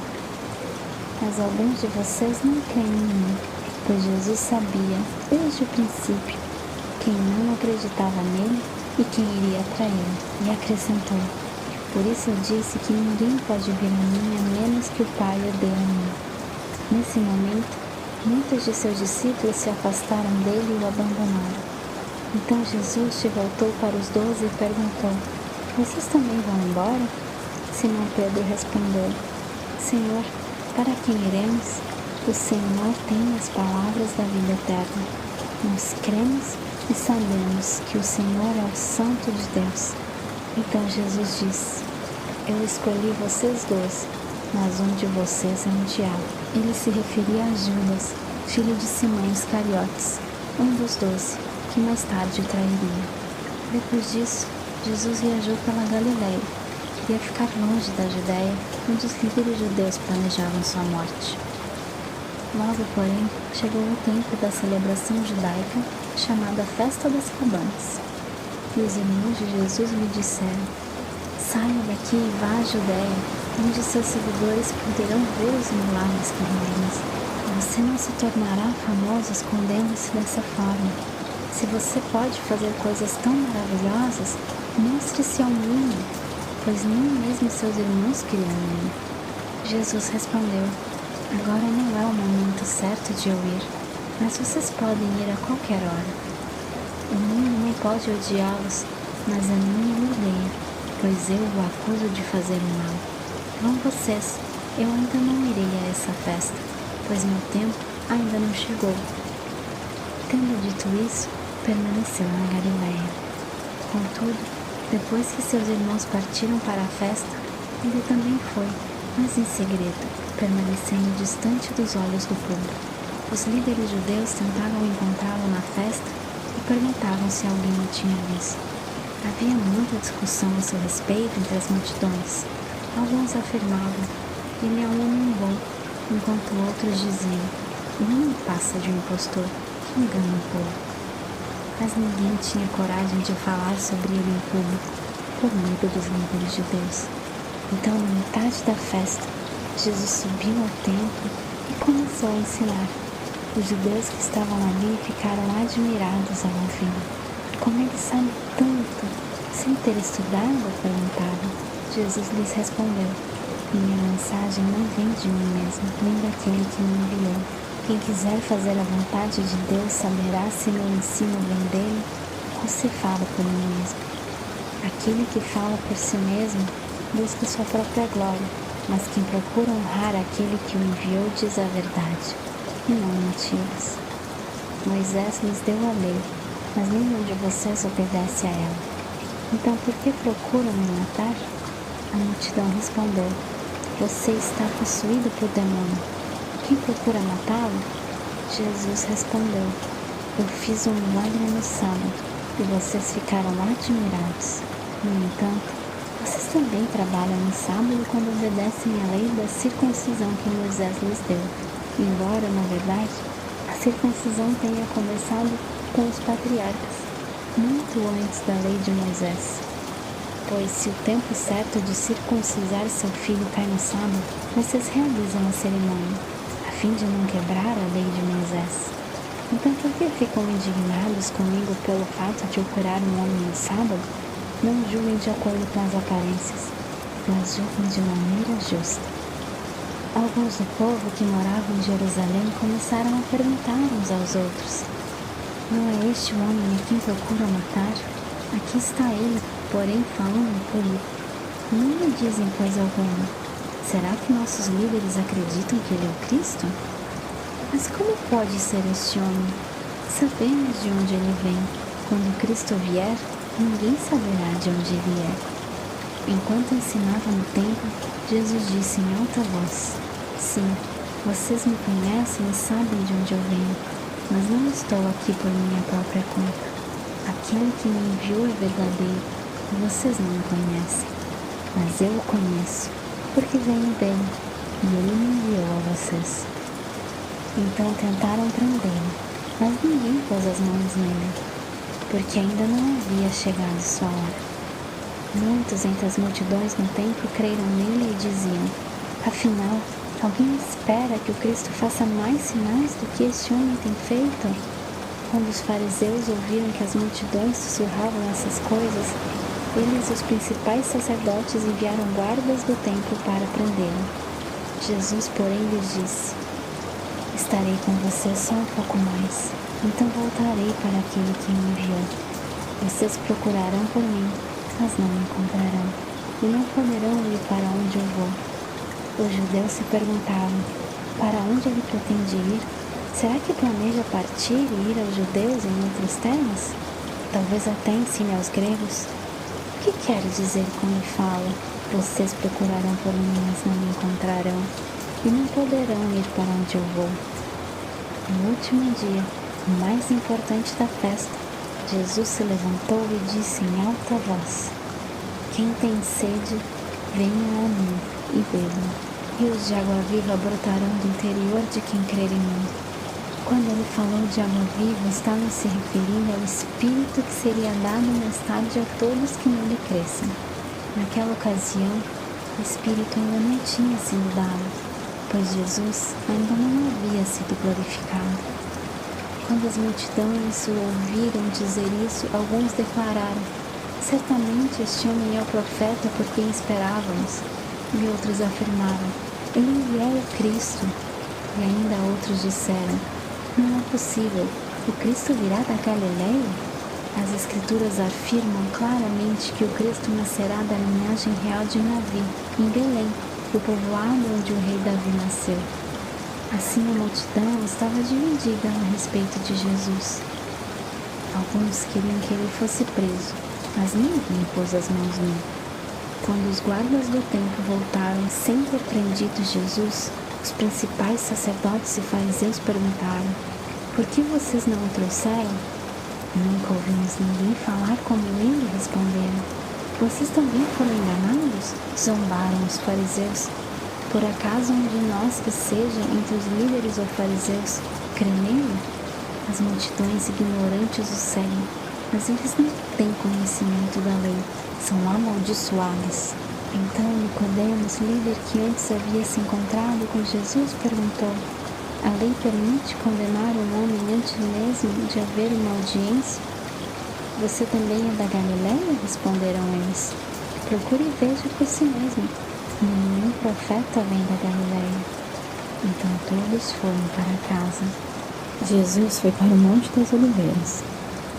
S1: Mas alguns de vocês não creem em mim, pois Jesus sabia, desde o princípio, quem não acreditava nele e quem iria traí-lo, e acrescentou: Por isso eu disse que ninguém pode vir a mim a menos que o Pai o dê a mim. Nesse momento, muitos de seus discípulos se afastaram dele e o abandonaram. Então Jesus se voltou para os 12 e perguntou: Vocês também vão embora? Simão Pedro respondeu: Senhor, para quem iremos? O Senhor tem as palavras da vida eterna. Nós cremos e sabemos que o Senhor é o Santo de Deus. Então Jesus disse: Eu escolhi vocês dois, mas um de vocês é um diabo. Ele se referia a Judas, filho de Simão Iscariotes, um dos 12, que mais tarde o trairia. Depois disso, Jesus viajou pela Galileia. Queria ficar longe da Judéia, onde os líderes judeus planejavam sua morte. Logo, porém, chegou o tempo da celebração judaica, chamada Festa das Cabanas. E os irmãos de Jesus lhe disseram: saia daqui e vá à Judéia, onde seus seguidores poderão ver os milagres que realizas. Você não se tornará famoso escondendo-se dessa forma. Se você pode fazer coisas tão maravilhosas, mostre-se ao mundo, pois nem mesmo seus irmãos criam nele. Jesus respondeu: agora não é o momento certo de eu ir, mas vocês podem ir a qualquer hora. O mundo não pode odiá-los, mas a mim me odeia, pois eu o acuso de fazer o mal. Vão vocês, eu ainda não irei a essa festa, pois meu tempo ainda não chegou. Tendo dito isso, permaneceu na Galiléia. Contudo, depois que seus irmãos partiram para a festa, ele também foi, mas em segredo, permanecendo distante dos olhos do público. Os líderes judeus tentavam encontrá-lo na festa e perguntavam se alguém o tinha visto. Havia muita discussão a seu respeito entre as multidões. Alguns afirmavam: ele é um homem bom, enquanto outros diziam: não passa de um impostor que engana o povo. Mas ninguém tinha coragem de falar sobre ele em público, por medo dos líderes judeus. Então, na metade da festa, Jesus subiu ao templo e começou a ensinar. Os judeus que estavam ali ficaram admirados ao ouvi-lo. Como ele sabe tanto, sem ter estudado? Perguntavam. Jesus lhes respondeu: minha mensagem não vem de mim mesmo, nem daquele que me enviou. Quem quiser fazer a vontade de Deus saberá se meu ensino vem dele ou se falo por mim mesmo. Aquele que fala por si mesmo busca sua própria glória, mas quem procura honrar aquele que o enviou diz a verdade, e não mentiras. Moisés lhes deu a lei, mas nenhum de vocês obedece a ela. Então por que procuram me matar? A multidão respondeu: você está possuído por demônio. Quem procura matá-lo? Jesus respondeu: eu fiz um milagre no sábado e vocês ficaram admirados. No entanto, vocês também trabalham no sábado quando obedecem à lei da circuncisão que Moisés lhes deu, embora, na verdade, a circuncisão tenha começado com os patriarcas, muito antes da lei de Moisés. Pois se o tempo certo de circuncisar seu filho cai no sábado, vocês realizam a cerimônia, a fim de não quebrar a lei de Moisés. Então por que ficam indignados comigo pelo fato de eu curar um homem no sábado? Não julguem de acordo com as aparências, mas julguem de maneira justa. Alguns do povo que moravam em Jerusalém começaram a perguntar uns aos outros: não é este o homem a quem procuram matar? Aqui está ele, porém falando em público. Não lhe dizem coisa alguma. Será que nossos líderes acreditam que ele é o Cristo? Mas como pode ser este homem? Sabemos de onde ele vem. Quando Cristo vier, ninguém saberá de onde ele é. Enquanto ensinava no templo, Jesus disse em alta voz: sim, vocês me conhecem e sabem de onde eu venho, mas não estou aqui por minha própria conta. Aquele que me enviou é verdadeiro, e vocês não o conhecem. Mas eu o conheço, porque venho dele, e ele me enviou a vocês. Então tentaram prendê-lo, mas ninguém pôs as mãos nele, porque ainda não havia chegado sua hora. Muitos entre as multidões no templo creram nele e diziam: afinal, alguém espera que o Cristo faça mais sinais do que este homem tem feito? Quando os fariseus ouviram que as multidões sussurravam essas coisas, eles e os principais sacerdotes enviaram guardas do templo para prendê-lo. Jesus, porém, lhes disse: estarei com vocês só um pouco mais, então voltarei para aquele que me enviou. Vocês procurarão por mim, mas não me encontrarão, e não poderão ir para onde eu vou. Os judeus se perguntavam: para onde ele pretende ir? Será que planeja partir e ir aos judeus em outras terras? Talvez até ensine aos gregos. O que quer dizer quando fala: vocês procurarão por mim, mas não me encontrarão, e não poderão ir para onde eu vou? No último dia, o mais importante da festa, Jesus se levantou e disse em alta voz: quem tem sede, venha a mim e beba. rios de água viva brotarão do interior de quem crer em mim. Quando ele falou de água viva, estava se referindo ao Espírito que seria dado mais tarde a todos que nele crescem. Naquela ocasião, o Espírito ainda não tinha sido dado, pois Jesus ainda não havia sido glorificado. Quando as multidões o ouviram dizer isso, alguns declararam: certamente este homem é o profeta por quem esperávamos. E outros afirmaram: ele é o Cristo. E ainda outros disseram: não é possível, o Cristo virá da Galileia? As Escrituras afirmam claramente que o Cristo nascerá da linhagem real de Davi, em Belém, o povoado onde o rei Davi nasceu. Assim a multidão estava dividida a respeito de Jesus. Alguns queriam que ele fosse preso, mas ninguém pôs as mãos nele. Quando os guardas do templo voltaram sem ter prendido Jesus, os principais sacerdotes e fariseus perguntaram: por que vocês não o trouxeram? Nunca ouvimos ninguém falar como ele, responderam. Vocês também foram enganados? Zombaram os fariseus. Por acaso um de nós que seja entre os líderes ou fariseus crê nele? As multidões ignorantes o seguem, mas eles não têm conhecimento da lei, são amaldiçoados. Então Nicodemos, líder que antes havia se encontrado com Jesus, perguntou: a lei permite condenar um homem antes mesmo de haver uma audiência? Você também é da Galileia? Responderam eles. Procure e veja por si mesmo. Nenhum profeta vem da Galileia. Então todos foram para casa. Jesus foi para o Monte das Oliveiras.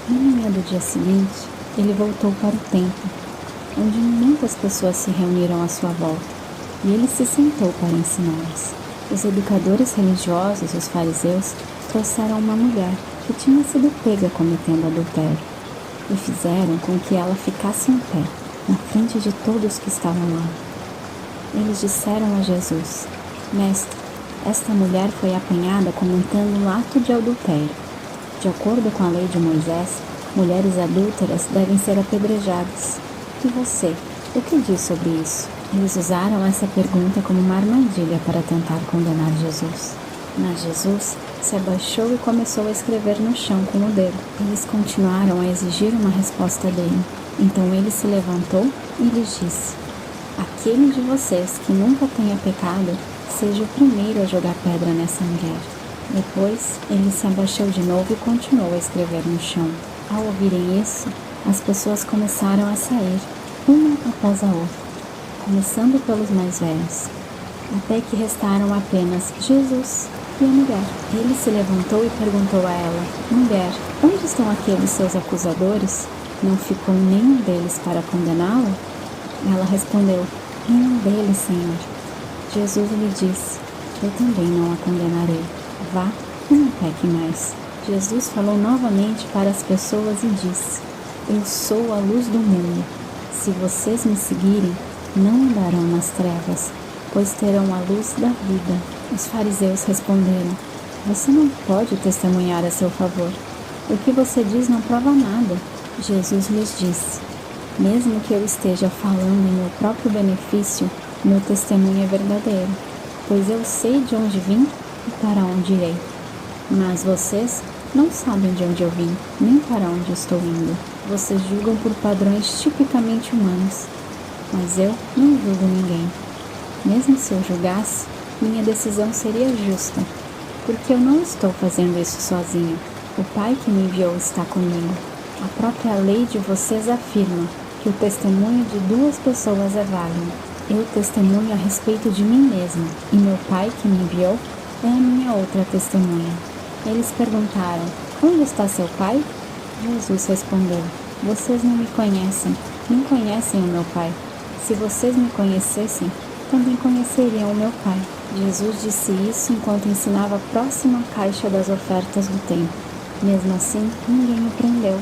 S1: Na manhã do dia seguinte, ele voltou para o templo, onde muitas pessoas se reuniram à sua volta, e ele se sentou para ensiná-las. Os educadores religiosos e os fariseus trouxeram uma mulher que tinha sido pega cometendo adultério, e fizeram com que ela ficasse em pé, na frente de todos que estavam lá. Eles disseram a Jesus: Mestre, esta mulher foi apanhada cometendo um ato de adultério. De acordo com a lei de Moisés, mulheres adúlteras devem ser apedrejadas. E você, o que diz sobre isso? Eles usaram essa pergunta como uma armadilha para tentar condenar Jesus. Mas Jesus se abaixou e começou a escrever no chão com o dedo. Eles continuaram a exigir uma resposta dele. Então ele se levantou e lhes disse: aquele de vocês que nunca tenha pecado, seja o primeiro a jogar pedra nessa mulher. Depois, ele se abaixou de novo e continuou a escrever no chão. Ao ouvirem isso, as pessoas começaram a sair, uma após a outra, começando pelos mais velhos, até que restaram apenas Jesus e a mulher. Ele se levantou e perguntou a ela: mulher, onde estão aqueles seus acusadores? Não ficou nenhum deles para condená-la? Ela respondeu: nenhum deles, Senhor. Jesus lhe disse: eu também não a condenarei. Vá e não peque mais. Jesus falou novamente para as pessoas e disse: eu sou a luz do mundo. Se vocês me seguirem, não andarão nas trevas, pois terão a luz da vida. Os fariseus responderam: você não pode testemunhar a seu favor. O que você diz não prova nada. Jesus lhes disse: mesmo que eu esteja falando em meu próprio benefício, meu testemunho é verdadeiro, pois eu sei de onde vim e para onde irei. Mas vocês não sabem de onde eu vim, nem para onde estou indo. Vocês julgam por padrões tipicamente humanos, mas eu não julgo ninguém. Mesmo se eu julgasse, minha decisão seria justa, porque eu não estou fazendo isso sozinho. O Pai que me enviou está comigo. A própria lei de vocês afirma que o testemunho de duas pessoas é válido. Eu testemunho a respeito de mim mesmo, e meu Pai que me enviou é a minha outra testemunha. Eles perguntaram: onde está seu Pai? Jesus respondeu: vocês não me conhecem, nem conhecem o meu Pai. Se vocês me conhecessem, também conheceriam o meu Pai. Jesus disse isso enquanto ensinava próximo à caixa das ofertas do templo. Mesmo assim, ninguém o prendeu,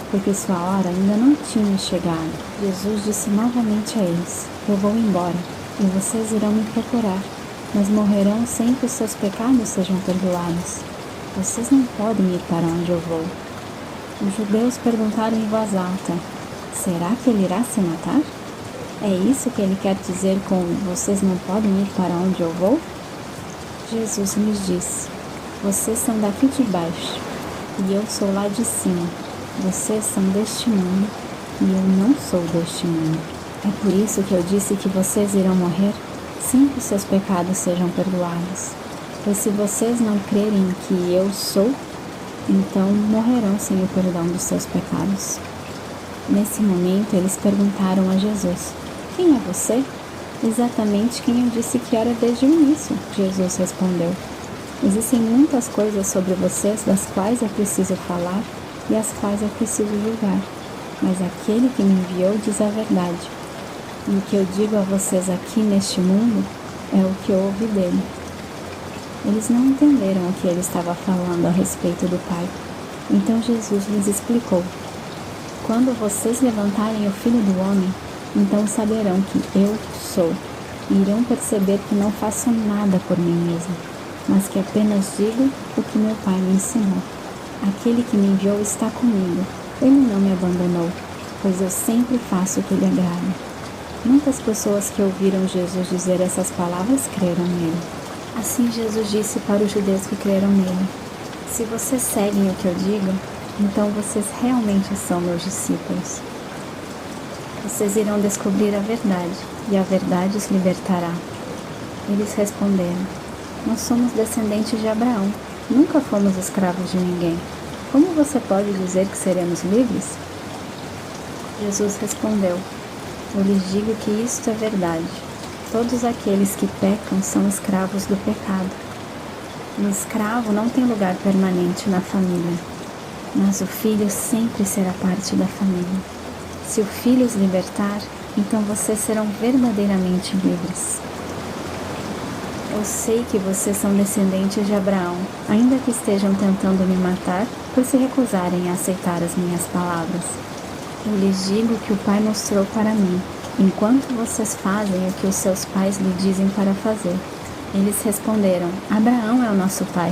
S1: porque sua hora ainda não tinha chegado. Jesus disse novamente a eles: eu vou embora, e vocês irão me procurar, mas morrerão sem que os seus pecados sejam perdoados. Vocês não podem ir para onde eu vou. Os judeus perguntaram em voz alta: será que ele irá se matar? É isso que ele quer dizer com vocês não podem ir para onde eu vou? Jesus lhes disse: vocês são daqui de baixo, e eu sou lá de cima. Vocês são deste mundo, e eu não sou deste mundo. É por isso que eu disse que vocês irão morrer sem que seus pecados sejam perdoados. Pois se vocês não crerem que eu sou, então morrerão sem o perdão dos seus pecados. Nesse momento, eles perguntaram a Jesus: quem é você? Exatamente quem eu disse que era desde o início, Jesus respondeu. Existem muitas coisas sobre vocês das quais é preciso falar e as quais é preciso julgar, mas aquele que me enviou diz a verdade. E o que eu digo a vocês aqui neste mundo é o que eu ouvi dele. Eles não entenderam o que ele estava falando a respeito do Pai. Então Jesus lhes explicou: quando vocês levantarem o Filho do Homem, então saberão que eu sou, e irão perceber que não faço nada por mim mesmo, mas que apenas digo o que meu Pai me ensinou. Aquele que me enviou está comigo, ele não me abandonou, pois eu sempre faço o que lhe agrada. Muitas pessoas que ouviram Jesus dizer essas palavras creram nele. Assim Jesus disse para os judeus que creram nele: se vocês seguem o que eu digo, então vocês realmente são meus discípulos. Vocês irão descobrir a verdade, e a verdade os libertará. Eles responderam: nós somos descendentes de Abraão, nunca fomos escravos de ninguém. Como você pode dizer que seremos livres? Jesus respondeu: eu lhes digo que isto é verdade. Todos aqueles que pecam são escravos do pecado. Um escravo não tem lugar permanente na família, mas o filho sempre será parte da família. Se o filho os libertar, então vocês serão verdadeiramente livres. Eu sei que vocês são descendentes de Abraão, ainda que estejam tentando me matar por se recusarem a aceitar as minhas palavras. Eu lhes digo que o Pai mostrou para mim, enquanto vocês fazem o que os seus pais lhe dizem para fazer. Eles responderam: Abraão é o nosso pai.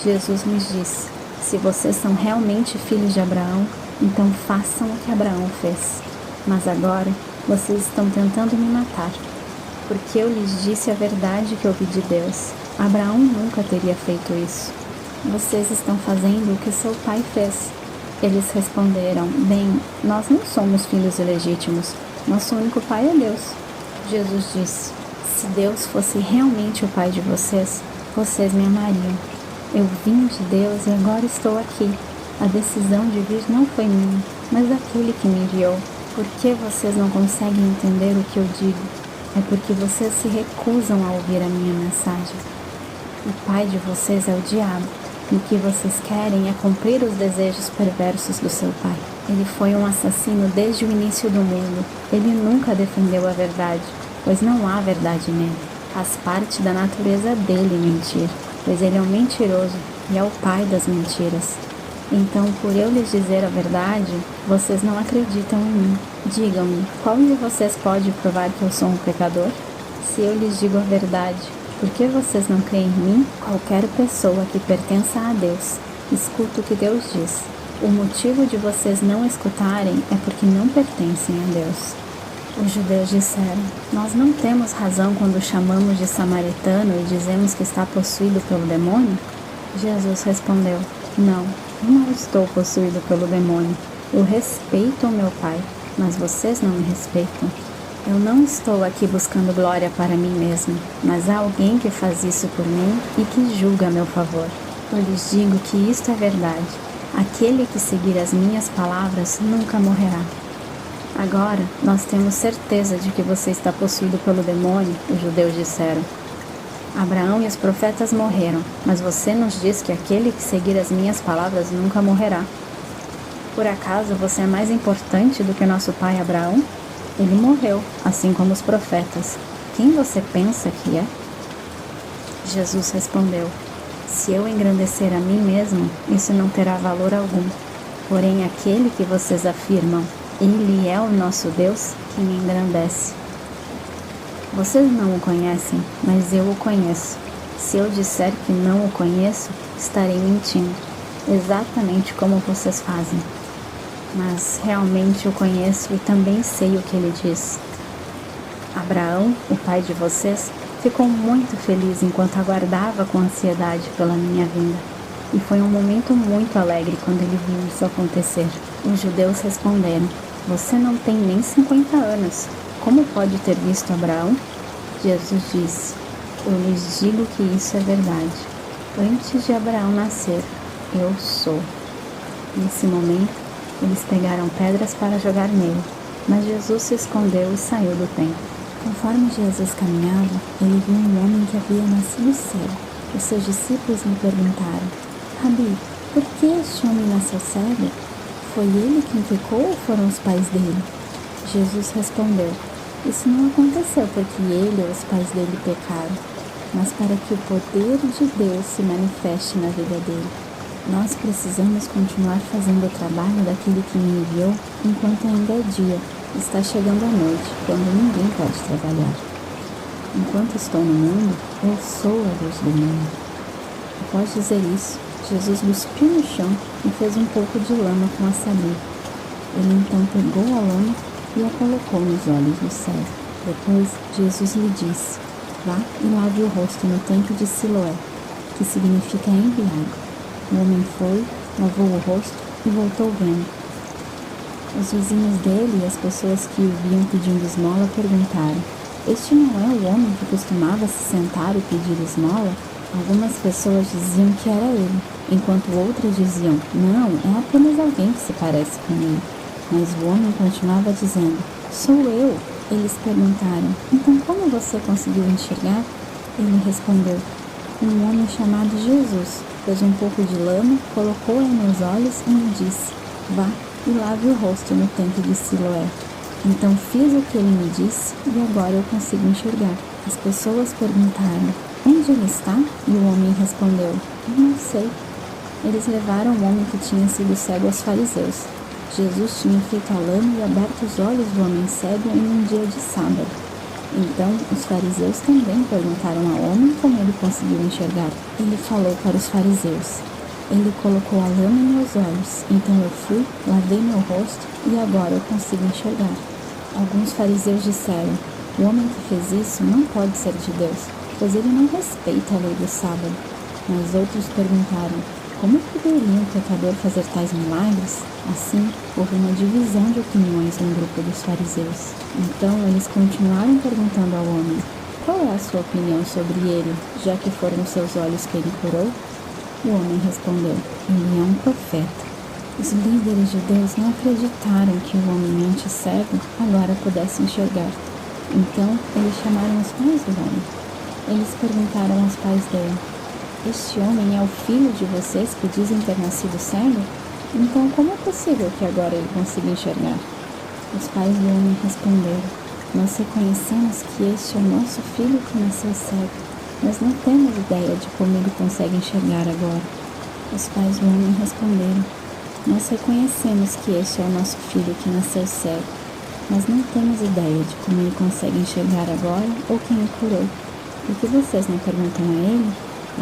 S1: Jesus lhes disse: se vocês são realmente filhos de Abraão, então façam o que Abraão fez. Mas agora vocês estão tentando me matar, porque eu lhes disse a verdade que ouvi de Deus. Abraão nunca teria feito isso. Vocês estão fazendo o que seu pai fez. Eles responderam: bem, nós não somos filhos ilegítimos. Nosso único pai é Deus. Jesus disse: se Deus fosse realmente o pai de vocês, vocês me amariam. Eu vim de Deus e agora estou aqui. A decisão de vir não foi minha, mas daquele que me enviou. Por que vocês não conseguem entender o que eu digo? É porque vocês se recusam a ouvir a minha mensagem. O pai de vocês é o diabo, e o que vocês querem é cumprir os desejos perversos do seu pai. Ele foi um assassino desde o início do mundo. Ele nunca defendeu a verdade, pois não há verdade nele. Faz parte da natureza dele mentir, pois ele é um mentiroso e é o pai das mentiras. Então, por eu lhes dizer a verdade, vocês não acreditam em mim. Digam-me, qual de vocês pode provar que eu sou um pecador? Se eu lhes digo a verdade, por que vocês não creem em mim? Qualquer pessoa que pertença a Deus, escuta o que Deus diz. O motivo de vocês não escutarem é porque não pertencem a Deus. Os judeus disseram: nós não temos razão quando chamamos de samaritano e dizemos que está possuído pelo demônio? Jesus respondeu: não, eu não estou possuído pelo demônio. Eu respeito o meu Pai, mas vocês não me respeitam. Eu não estou aqui buscando glória para mim mesmo, mas há alguém que faz isso por mim e que julga a meu favor. Eu lhes digo que isto é verdade. Aquele que seguir as minhas palavras nunca morrerá. Agora, nós temos certeza de que você está possuído pelo demônio, os judeus disseram. Abraão e os profetas morreram, mas você nos diz que aquele que seguir as minhas palavras nunca morrerá. Por acaso você é mais importante do que nosso pai Abraão? Ele morreu, assim como os profetas. Quem você pensa que é? Jesus respondeu: se eu engrandecer a mim mesmo, isso não terá valor algum. Porém, aquele que vocês afirmam, ele é o nosso Deus, que me engrandece. Vocês não o conhecem, mas eu o conheço. Se eu disser que não o conheço, estarei mentindo, exatamente como vocês fazem. Mas realmente o conheço e também sei o que ele diz. Abraão, o pai de vocês, ficou muito feliz enquanto aguardava com ansiedade pela minha vinda. E foi um momento muito alegre quando ele viu isso acontecer. Os judeus responderam: Você não tem nem 50 anos. Como pode ter visto Abraão? Jesus disse: Eu lhes digo que isso é verdade. Antes de Abraão nascer, eu sou. Nesse momento, eles pegaram pedras para jogar nele, mas Jesus se escondeu e saiu do templo. Conforme Jesus caminhava, ele viu um homem que havia nascido cego. Os seus discípulos lhe perguntaram: Rabi, por que este homem nasceu cego? Foi ele quem pecou ou foram os pais dele? Jesus respondeu: Isso não aconteceu porque ele ou os pais dele pecaram, mas para que o poder de Deus se manifeste na vida dele. Nós precisamos continuar fazendo o trabalho daquele que me enviou enquanto ainda é dia. Está chegando a noite, quando ninguém pode trabalhar. Enquanto estou no mundo, eu sou a luz do mundo. Após dizer isso, Jesus cuspiu no chão e fez um pouco de lama com a saliva. Ele então pegou a lama e a colocou nos olhos do cego. Depois, Jesus lhe disse: Vá e lave o rosto no tanque de Siloé, que significa enviado. O homem foi, lavou o rosto e voltou vendo. Os vizinhos dele e as pessoas que o viam pedindo esmola perguntaram: Este não é o homem que costumava se sentar e pedir esmola? Algumas pessoas diziam que era ele, enquanto outras diziam: Não, é apenas alguém que se parece com ele. Mas o homem continuava dizendo: Sou eu. Eles perguntaram: Então como você conseguiu enxergar? Ele respondeu: Um homem chamado Jesus pôs um pouco de lama, colocou em meus olhos e me disse: Vá e lave o rosto no tanque de Siloé. Então fiz o que ele me disse e agora eu consigo enxergar. As pessoas perguntaram: Onde ele está? E o homem respondeu: Não sei. Eles levaram o homem que tinha sido cego aos fariseus. Jesus tinha feito a lama e aberto os olhos do homem cego em um dia de sábado. Então, os fariseus também perguntaram ao homem como ele conseguiu enxergar. Ele falou para os fariseus: Ele colocou a lama em meus olhos, então eu fui, lavei meu rosto e agora eu consigo enxergar. Alguns fariseus disseram: O homem que fez isso não pode ser de Deus, pois ele não respeita a lei do sábado. Mas outros perguntaram: Como poderia um pecador fazer tais milagres? Assim, houve uma divisão de opiniões no grupo dos fariseus. Então, eles continuaram perguntando ao homem: Qual é a sua opinião sobre ele, já que foram os seus olhos que ele curou? O homem respondeu: Ele é um profeta. Os líderes judeus não acreditaram que o homem antes cego agora pudesse enxergar. Então, eles chamaram os pais do homem. Eles perguntaram aos pais dele: Este homem é o filho de vocês que dizem ter nascido cego? Então, como é possível que agora ele consiga enxergar? Os pais do homem responderam: Nós reconhecemos que este é o nosso filho que nasceu cego, mas não temos ideia de como ele consegue enxergar agora. Os pais do homem responderam: Nós reconhecemos que este é o nosso filho que nasceu cego, mas não temos ideia de como ele consegue enxergar agora ou quem o curou. Por que vocês não perguntam a ele?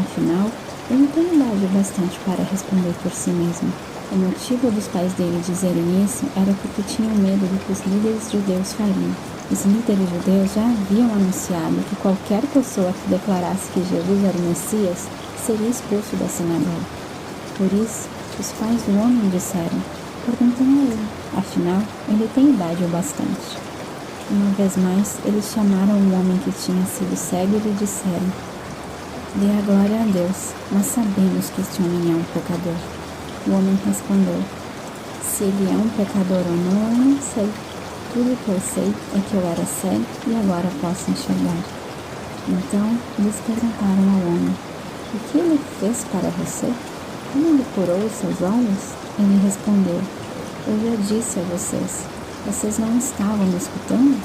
S1: Afinal, ele tem idade bastante para responder por si mesmo. O motivo dos pais dele dizerem isso era porque tinham medo do que os líderes judeus fariam. Os líderes judeus já haviam anunciado que qualquer pessoa que declarasse que Jesus era o Messias seria expulso da sinagoga. Por isso, os pais do homem disseram: Perguntem a ele, afinal, ele tem idade o bastante. Uma vez mais, eles chamaram o homem que tinha sido cego e lhe disseram: Dê a glória a Deus, nós sabemos que este homem é um pecador. O homem respondeu: Se ele é um pecador ou não, eu não sei. Tudo que eu sei é que eu era cego e agora posso enxergar. Então, eles perguntaram ao homem: O que ele fez para você? Como ele curou os seus olhos? Ele respondeu: Eu já disse a vocês. Vocês não estavam me escutando?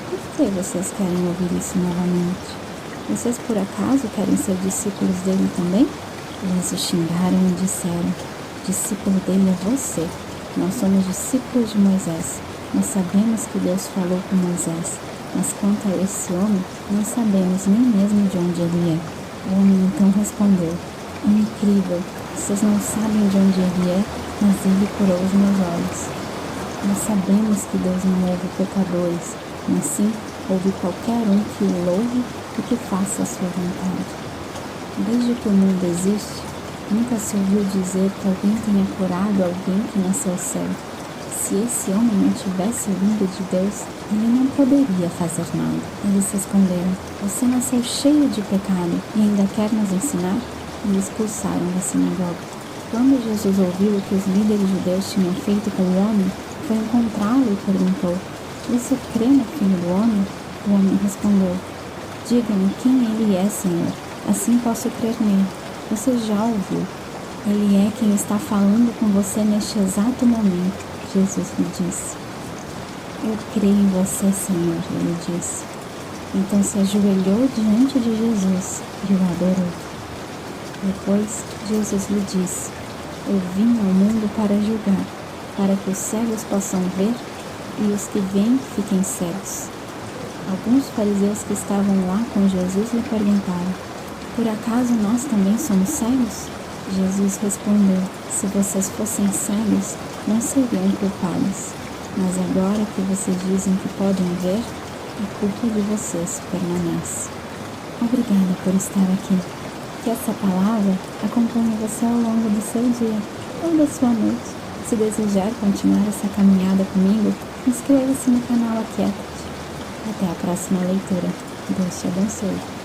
S1: Por que vocês querem ouvir isso novamente? Vocês por acaso querem ser discípulos dele também? Eles o xingaram e disseram: Discípulo dele é você. Nós somos discípulos de Moisés. Nós sabemos que Deus falou com Moisés, mas quanto a esse homem, não sabemos nem mesmo de onde ele é. O homem então respondeu: É incrível, vocês não sabem de onde ele é, mas ele curou os meus olhos. Nós sabemos que Deus não ouve pecadores, mas sim ouve qualquer um que o louve e que faça a sua vontade. Desde que o mundo existe, nunca se ouviu dizer que alguém tenha curado alguém que nasceu cego. Se esse homem não tivesse vindo de Deus, ele não poderia fazer nada. Eles responderam: você nasceu cheio de pecado e ainda quer nos ensinar? E o expulsaram da sinagoga. Quando Jesus ouviu o que os líderes judeus tinham feito com o homem, foi encontrá-lo e perguntou: você crê no Filho do Homem? O homem respondeu: diga-me quem ele é, Senhor. Assim posso crer nele. Você já ouviu. Ele é quem está falando com você neste exato momento. Jesus lhe disse. Eu creio em você, Senhor, ele disse. Então se ajoelhou diante de Jesus e o adorou. Depois, Jesus lhe disse: eu vim ao mundo para julgar, para que os cegos possam ver e os que veem fiquem cegos. Alguns fariseus que estavam lá com Jesus lhe perguntaram: por acaso nós também somos cegos? Jesus respondeu: se vocês fossem cegos, não seriam culpados. Mas agora que vocês dizem que podem ver, a culpa de vocês permanece. Obrigada por estar aqui. Que essa palavra acompanhe você ao longo do seu dia ou da sua noite. Se desejar continuar essa caminhada comigo, inscreva-se no canal Aquieta-te. Até a próxima leitura. Deus te abençoe.